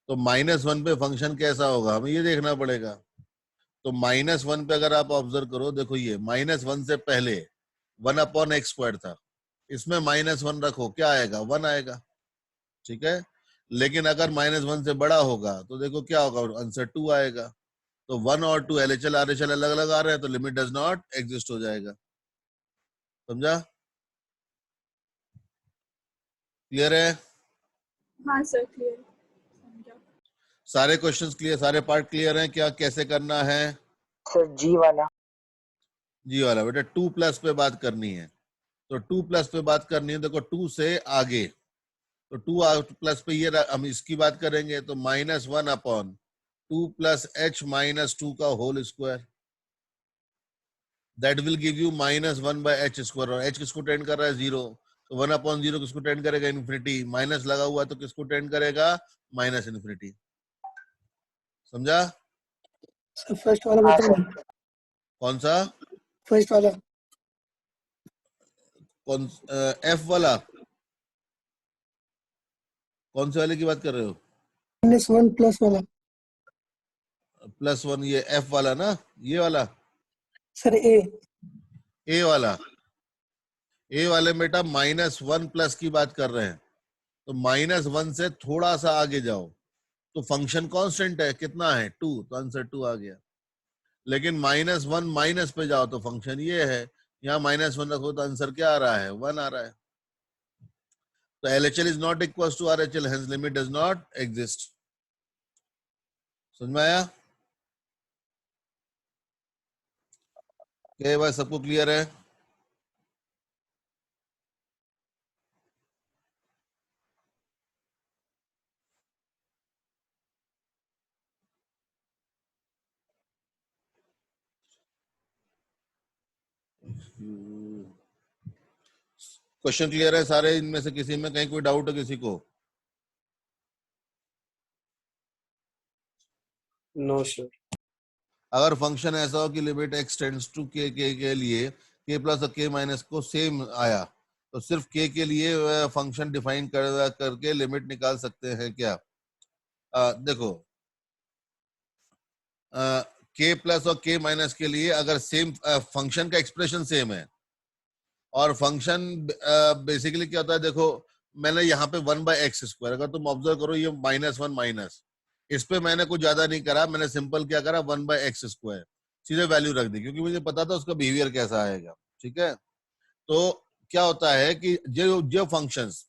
तो -1 पे फंक्शन कैसा होगा हमें ये देखना पड़ेगा। तो -1 पे अगर आप ऑब्जर्व करो, देखो ये -1 से पहले 1/x² था, इसमें -1 रखो क्या आएगा, 1 आएगा, ठीक है। लेकिन अगर -1 से बड़ा होगा तो देखो क्या होगा, आंसर 2 आएगा। तो 1 और 2 LHL RHL अलग अलग आ रहे हैं, तो लिमिट डज नॉट एग्जिस्ट हो जाएगा। समझा? क्लियर है? हाँ सर क्लियर समझा। सारे क्वेश्चंस क्लियर, सारे पार्ट क्लियर हैं क्या, कैसे करना है? सर जी वाला बेटा 2 प्लस पे बात करनी है, तो 2 प्लस पे बात करनी है, देखो 2 से आगे, तो 2 प्लस पे ये हम इसकी बात करेंगे, तो -1/2 प्लस h -2 का whole square, that will give you -1/h², और h किसको टेंड कर रहा है, 0, तो 1/0 किसको टेंड करेगा, इन्फिनिटी, माइनस लगा हुआ तो किसको टेंड करेगा, -इन्फिनिटी। समझा? फर्स्ट वाला बता दो। कौन सा? फर्स्ट वाला कौन F वाला? कौन से वाले की बात कर रहे हो? -1 प्लस वाला +1, ये F वाला ना, ये वाला सर A वाला, A वाले बेटा -1 प्लस की बात कर रहे हैं, तो -1 से थोड़ा सा आगे जाओ तो फंक्शन कांस्टेंट है, कितना है, 2, तो आंसर 2 आ गया। लेकिन -1 माइनस पे जाओ तो फंक्शन ये है, यहाँ -1 रखो तो आंसर क्या आ रहा है, 1 आ रहा है। तो LHL is not equal to RHL, hence limit does not exist. समझ में आया? क्या भाई सबको क्लियर है? क्वेश्चन क्लियर है सारे? इनमें से किसी में कहीं कोई डाउट है किसी को? No sir. अगर फंक्शन ऐसा हो कि limit x tends to k के लिए k प्लस और k माइनस को सेम आया, तो सिर्फ k के लिए फंक्शन डिफाइन करके लिमिट निकाल सकते हैं क्या? देखो k प्लस और k माइनस के लिए अगर सेम फंक्शन का एक्सप्रेशन सेम है, और फंक्शन बेसिकली क्या होता है, देखो मैंने यहाँ पे 1/x², अगर तुम ऑब्जर्व करो ये -1 माइनस, इस पे मैंने कुछ ज्यादा नहीं करा, मैंने सिंपल क्या करा, 1/x², सीधे वैल्यू रख दी क्योंकि मुझे पता था उसका बिहेवियर कैसा आएगा, ठीक है। तो क्या होता है कि जो फंक्शंस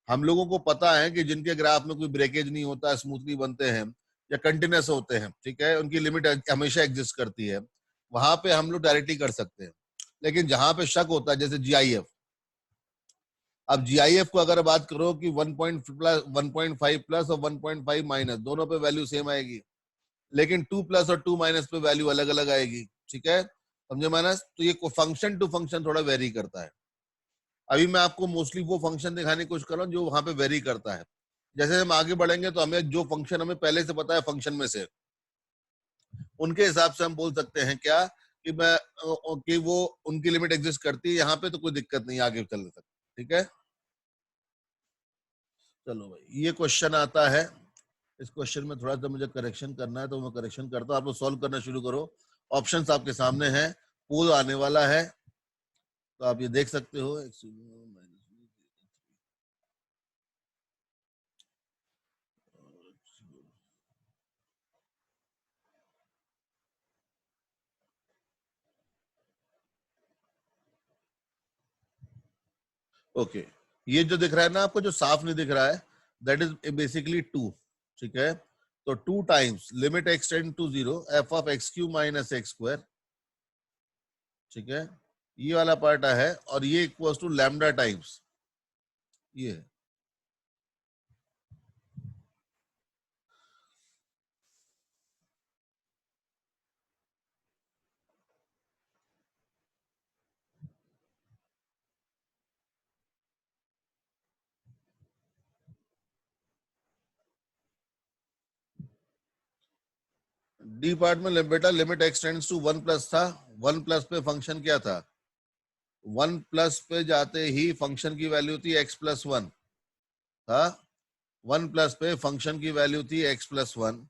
हम लोगों को पता है कि जिनके ग्राफ में कोई ब्रेकेज नहीं होता, स्मूथली बनते हैं या कंटिन्यूअस होते हैं, ठीक है, उनकी लिमिट हमेशा एग्जिस्ट करती है, वहां पे हम लोग डायरेक्टली कर सकते हैं। लेकिन जहां पे शक होता है, जैसे GIF, अब GIF को अगर बात करो कि 1.5 प्लस और 1.5 माइनस दोनों पे वैल्यू सेम आएगी, लेकिन 2 प्लस और 2 माइनस पे वैल्यू अलग अलग आएगी, ठीक है। समझे मानस? तो ये फंक्शन टू फंक्शन थोड़ा वेरी करता है। अभी मैं आपको मोस्टली वो फंक्शन दिखाने की कोशिश कर रहा हूँ जो वहां पे वेरी करता है। जैसे हम आगे बढ़ेंगे तो हमें जो फंक्शन हमें पहले से पता है फंक्शन में से, उनके हिसाब से हम बोल सकते हैं क्या कि मैं कि वो उनकी लिमिट एग्जिस्ट करती है यहाँ पे, तो कोई दिक्कत नहीं, आगे चल सकते। ठीक है, चलो भाई ये क्वेश्चन आता है। इस क्वेश्चन में थोड़ा सा मुझे करेक्शन करना है तो मैं करेक्शन करता हूँ, आप लोग सॉल्व करना शुरू करो। ऑप्शंस आपके सामने हैं, पोल आने वाला है तो आप ये देख सकते हो। ओके, ये जो दिख रहा है ना आपको, जो साफ नहीं दिख रहा है, दैट इज बेसिकली 2। ठीक है, तो 2 times limit x tend to 0 f of x cube minus x square. ठीक है, ये वाला पार्ट है, और ये इक्वल्स टू लैम्डा टाइम्स ये है। डी पार्ट में बेटा limit x tends to 1 plus था, 1 प्लस पे फंक्शन क्या था, 1 प्लस पे जाते ही फंक्शन की वैल्यू थी एक्स प्लस 1 था, 1 प्लस पे फंक्शन की वैल्यू थी एक्स प्लस 1,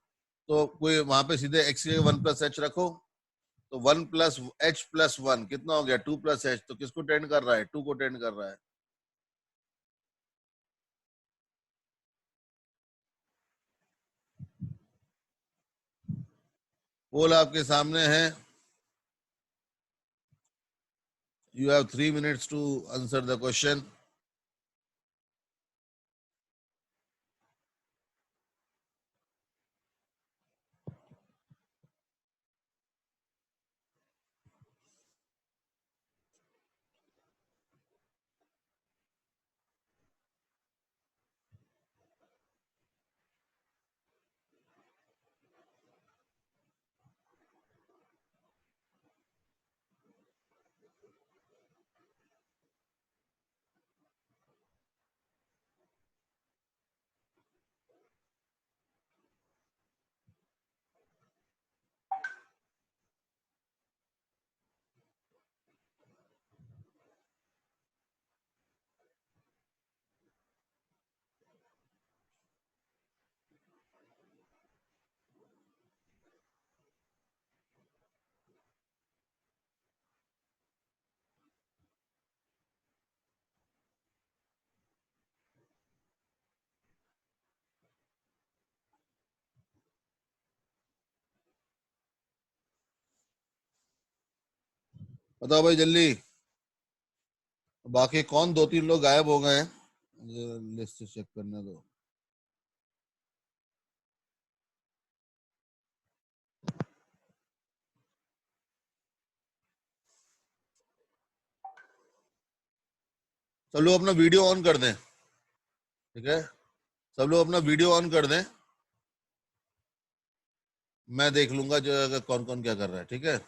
तो कोई वहां पे सीधे एक्स के 1 प्लस एच रखो, तो 1 प्लस एच प्लस 1 कितना हो गया, 2 प्लस एच, तो किसको टेंड कर रहा है, 2 को टेंड कर रहा है। पोल आपके सामने है, you have 3 minutes to answer the question। बताओ भाई जल्दी, बाकी कौन 2-3 लोग गायब हो गए हैं, मुझे लिस्ट चेक करने दो। सब लोग अपना वीडियो ऑन कर दें। ठीक है, सब लोग अपना वीडियो ऑन कर दें, मैं देख लूंगा जो कौन कौन क्या कर रहा है। ठीक है,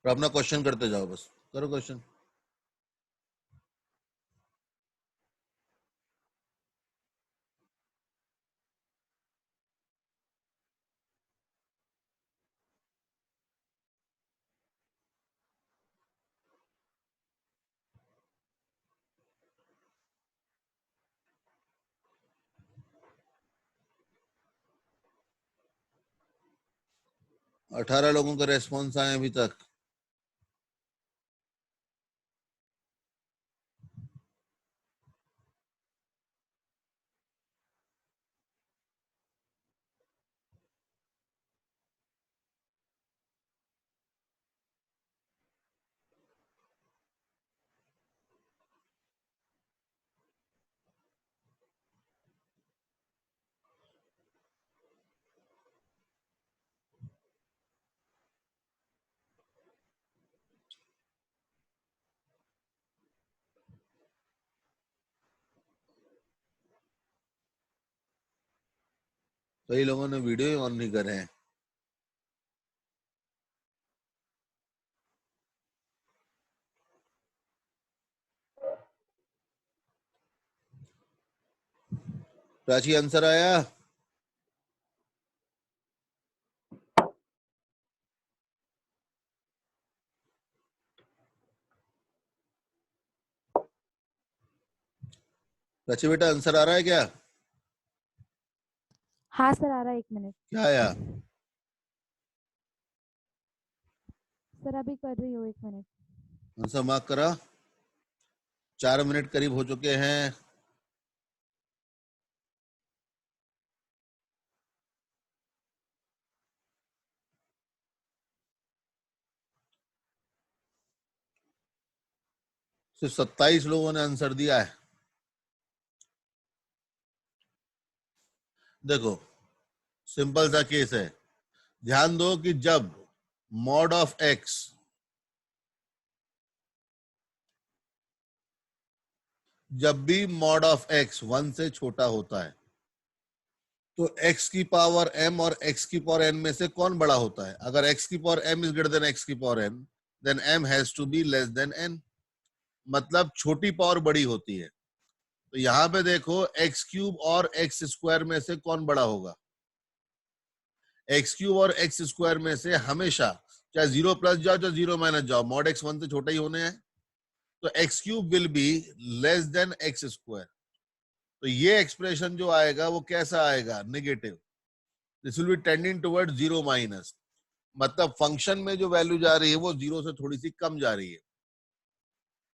और अपना क्वेश्चन करते जाओ, बस करो क्वेश्चन। 18 लोगों का रेस्पॉन्स आए अभी तक। कई लोगों ने वीडियो ही ऑन नहीं करे हैं। प्राची आंसर आया? प्राची बेटा आंसर आ रहा है क्या? हाँ सर आ रहा है, 1 मिनट क्या आया? सर, अभी कर रही हूँ, 1 मिनट। आंसर मार्क करा। 4 मिनट करीब हो चुके हैं। सिर्फ 27 लोगों ने आंसर दिया है। देखो सिंपल सा केस है, ध्यान दो कि जब मॉड ऑफ एक्स जब भी मॉड ऑफ एक्स 1 से छोटा होता है तो x की पावर m और x की पावर n में से कौन बड़ा होता है? अगर x की power m is greater than x की power n, then m has to be less than n। मतलब छोटी पावर बड़ी होती है। तो यहां पे देखो x क्यूब और x स्क्वायर में से कौन बड़ा होगा? x क्यूब और x स्क्वायर में से हमेशा चाहे 0 प्लस जाओ चाहे 0 माइनस जाओ, मॉड x 1 से छोटा ही होने हैं। तो x cube will be less then x square. तो ये एक्सप्रेशन जो आएगा वो कैसा आएगा? Negative. This will be tending towards 0 minus. मतलब फंक्शन में जो वैल्यू जा रही है वो 0 से थोड़ी सी कम जा रही है।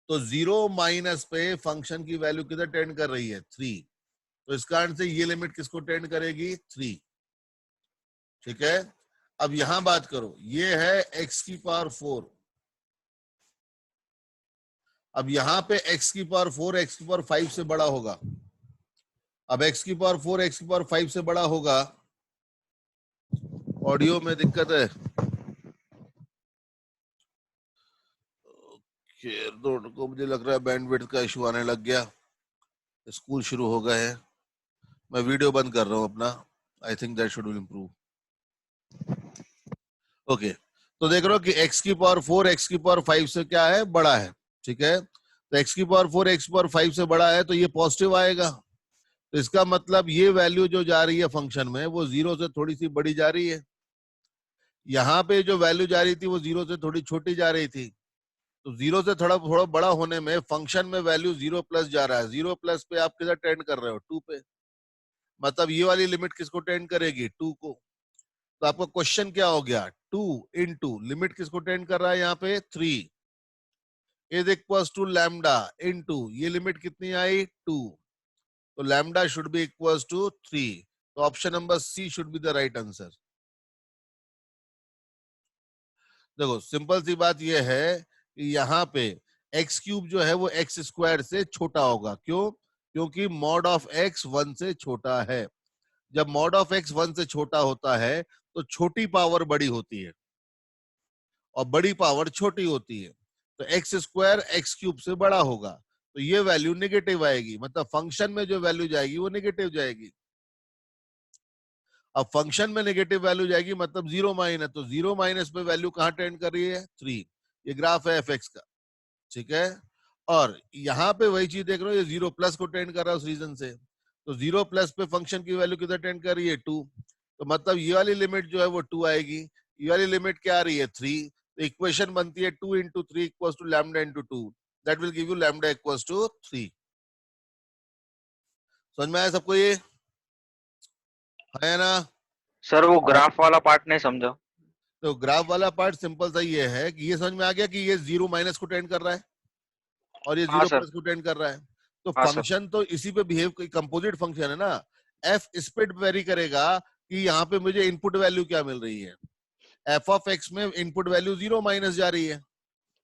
तो 0 माइनस पे फंक्शन की वैल्यू किधर टेंड कर रही है? 3। तो इस कारण से ये लिमिट किसको टेंड करेगी? 3। ठीक है। अब यहां बात करो, ये है x की पावर 4। अब यहां पे x की पावर 4 x की पावर 5 से बड़ा होगा। अब x की पावर 4 x की पावर 5 से बड़ा होगा। ऑडियो में दिक्कत है? दोनों को मुझे लग रहा है बैंडविड्थ का इशू आने लग गया। स्कूल शुरू हो गए हैं। मैं वीडियो बंद कर रहा हूं अपना। I think that should will improve. Okay, तो देख रहे हो कि x की पावर 4 x की पावर 5 से क्या है? बड़ा है। ठीक है। तो x की पावर 4 x की पावर 5 से बड़ा है तो ये पॉजिटिव आएगा। तो इसका मतलब ये वैल्यू जो जा रही है फंक्शन में वो 0 से थोड़ी सी बड़ी जा रही है। यहाँ पे जो वैल्यू जा रही थी वो 0 से थोड़ी छोटी जा रही थी। तो 0 से थोड़ा थोड़ा बड़ा होने में फंक्शन में वैल्यू 0 प्लस जा रहा है। 0 प्लस पे आप किधर टेंड कर रहे हो? 2 पे। मतलब ये वाली लिमिट किसको टेंड करेगी? 2 को। तो आपका क्वेश्चन क्या हो गया? 2 इंटू लिमिट किसको टेंड कर रहा है यहाँ पे? 3 is equal to lambda into ये लिमिट कितनी आई? 2। तो lambda should be equal to 3। तो option number C should be the right answer. देखो सिंपल सी बात यह है कि यहाँ पे एक्स क्यूब जो है वो एक्स स्क्वायर से छोटा होगा। क्यों? क्योंकि मॉड ऑफ एक्स 1 से छोटा है। जब मॉड ऑफ एक्स 1 से छोटा होता है तो छोटी पावर बड़ी होती है और बड़ी पावर छोटी होती है। तो एक्स स्क्वायर एक्स क्यूब से बड़ा होगा तो ये वैल्यू नेगेटिव आएगी। मतलब फंक्शन में जो वैल्यू जाएगी वो नेगेटिव जाएगी। अब फंक्शन में नेगेटिव वैल्यू जाएगी मतलब 0 माइनस। तो 0 माइनस पे वैल्यू कहां टेंड कर रही है? 3। ये ग्राफ है एफ का। ठीक है। और यहाँ पे वही चीज देख रहे हो, ये 0 प्लस को टेंड कर रहा है उस रीजन से। तो 0 प्लस पे फंक्शन की वैल्यू किधर टेंड कर रही है? 2। तो मतलब ये वाली लिमिट जो है वो 2 आएगी। ये वाली लिमिट क्या आ रही है? 3। तो इक्वेशन बनती है 2 into 3 equals to lambda into 2। That will give you lambda equals to 3। समझ में आया सबको? ये है ना? सर वो ग्राफ वाला पार्ट नहीं समझा। तो ग्राफ वाला पार्ट सिंपल सा ये है कि ये समझ में आ गया कि ये 0 माइनस को टेंड कर रहा है और ये 0 प्लस को टेंड कर रहा है। तो फंक्शन तो इसी पे बिहेव, कंपोजिट फंक्शन है ना। एफ इस पे वेरी करेगा कि यहाँ पे मुझे इनपुट वैल्यू क्या मिल रही है। एफ ऑफ एक्स में इनपुट वैल्यू 0 माइनस जा रही है।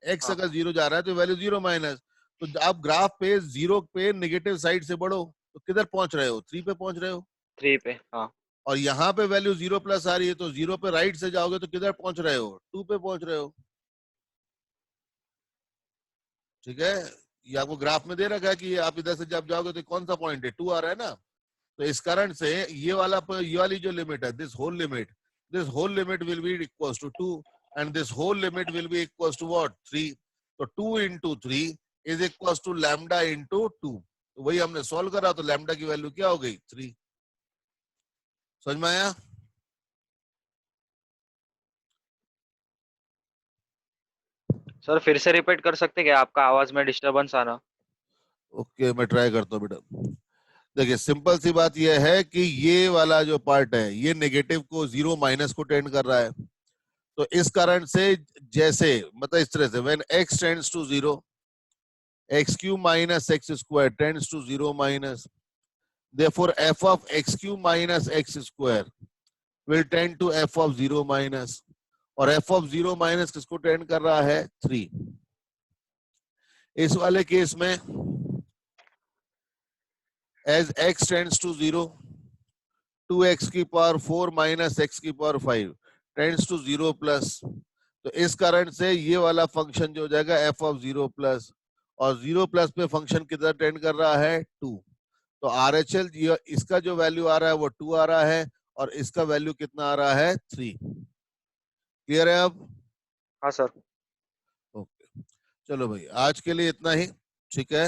एक्स अगर 0 जा रहा है तो वैल्यू 0 माइनस। तो आप ग्राफ पे 0 पे नेगेटिव साइड से बढ़ो तो किधर पहुंच रहे हो? 3 पे पहुंच रहे हो। 3 पे। हाँ। और यहाँ पे वैल्यू 0 प्लस आ रही है तो 0 पे राइट से जाओगे तो किधर पहुंच रहे हो? 2 पे पहुंच रहे हो। ठीक है। ये आपको ग्राफ में दे रखा है कि आप इधर से जब जाओगे तो कौन सा पॉइंट है? 2 आ रहा है ना। तो इस कारण से ये वाली जो लिमिट है, this whole limit will be equal to 2 and this whole limit will be equal to what? 3। तो 2 into 3 is equal to lambda into 2। तो वही हमने सॉल्व करा, तो लैम्डा की वैल्यू क्या हो गई 3। समझ में आया? सर फिर से रिपीट कर सकते क्या? आपका आवाज में डिस्टरबेंस आ रहा। ओके, मैं ट्राई करता हूँ बेटा। देखिए सिंपल सी बात यह है कि ये वाला जो पार्ट है ये नेगेटिव को, जीरो माइनस को टेंड कर रहा है। तो इस कारण से जैसे मतलब इस तरह से when x tends to 0, x cube minus x square tends to 0 minus, therefore f of x cube minus x square will tend to f of 0 minus, और f ऑफ 0 माइनस किसको टेंड कर रहा है 3। इस वाले केस में as x tends to 0, 2x की power 4 minus x की पावर 5 टेंड्स टू 0 प्लस। तो इस कारण से ये वाला फंक्शन जो हो जाएगा f ऑफ 0 प्लस, और 0 प्लस पे फंक्शन किधर टेंड कर रहा है 2। तो RHL इसका जो वैल्यू आ रहा है वो 2 आ रहा है, और इसका वैल्यू कितना आ रहा है 3। क्लियर है अब? हाँ सर। ओके, चलो भाई आज के लिए इतना ही, ठीक है।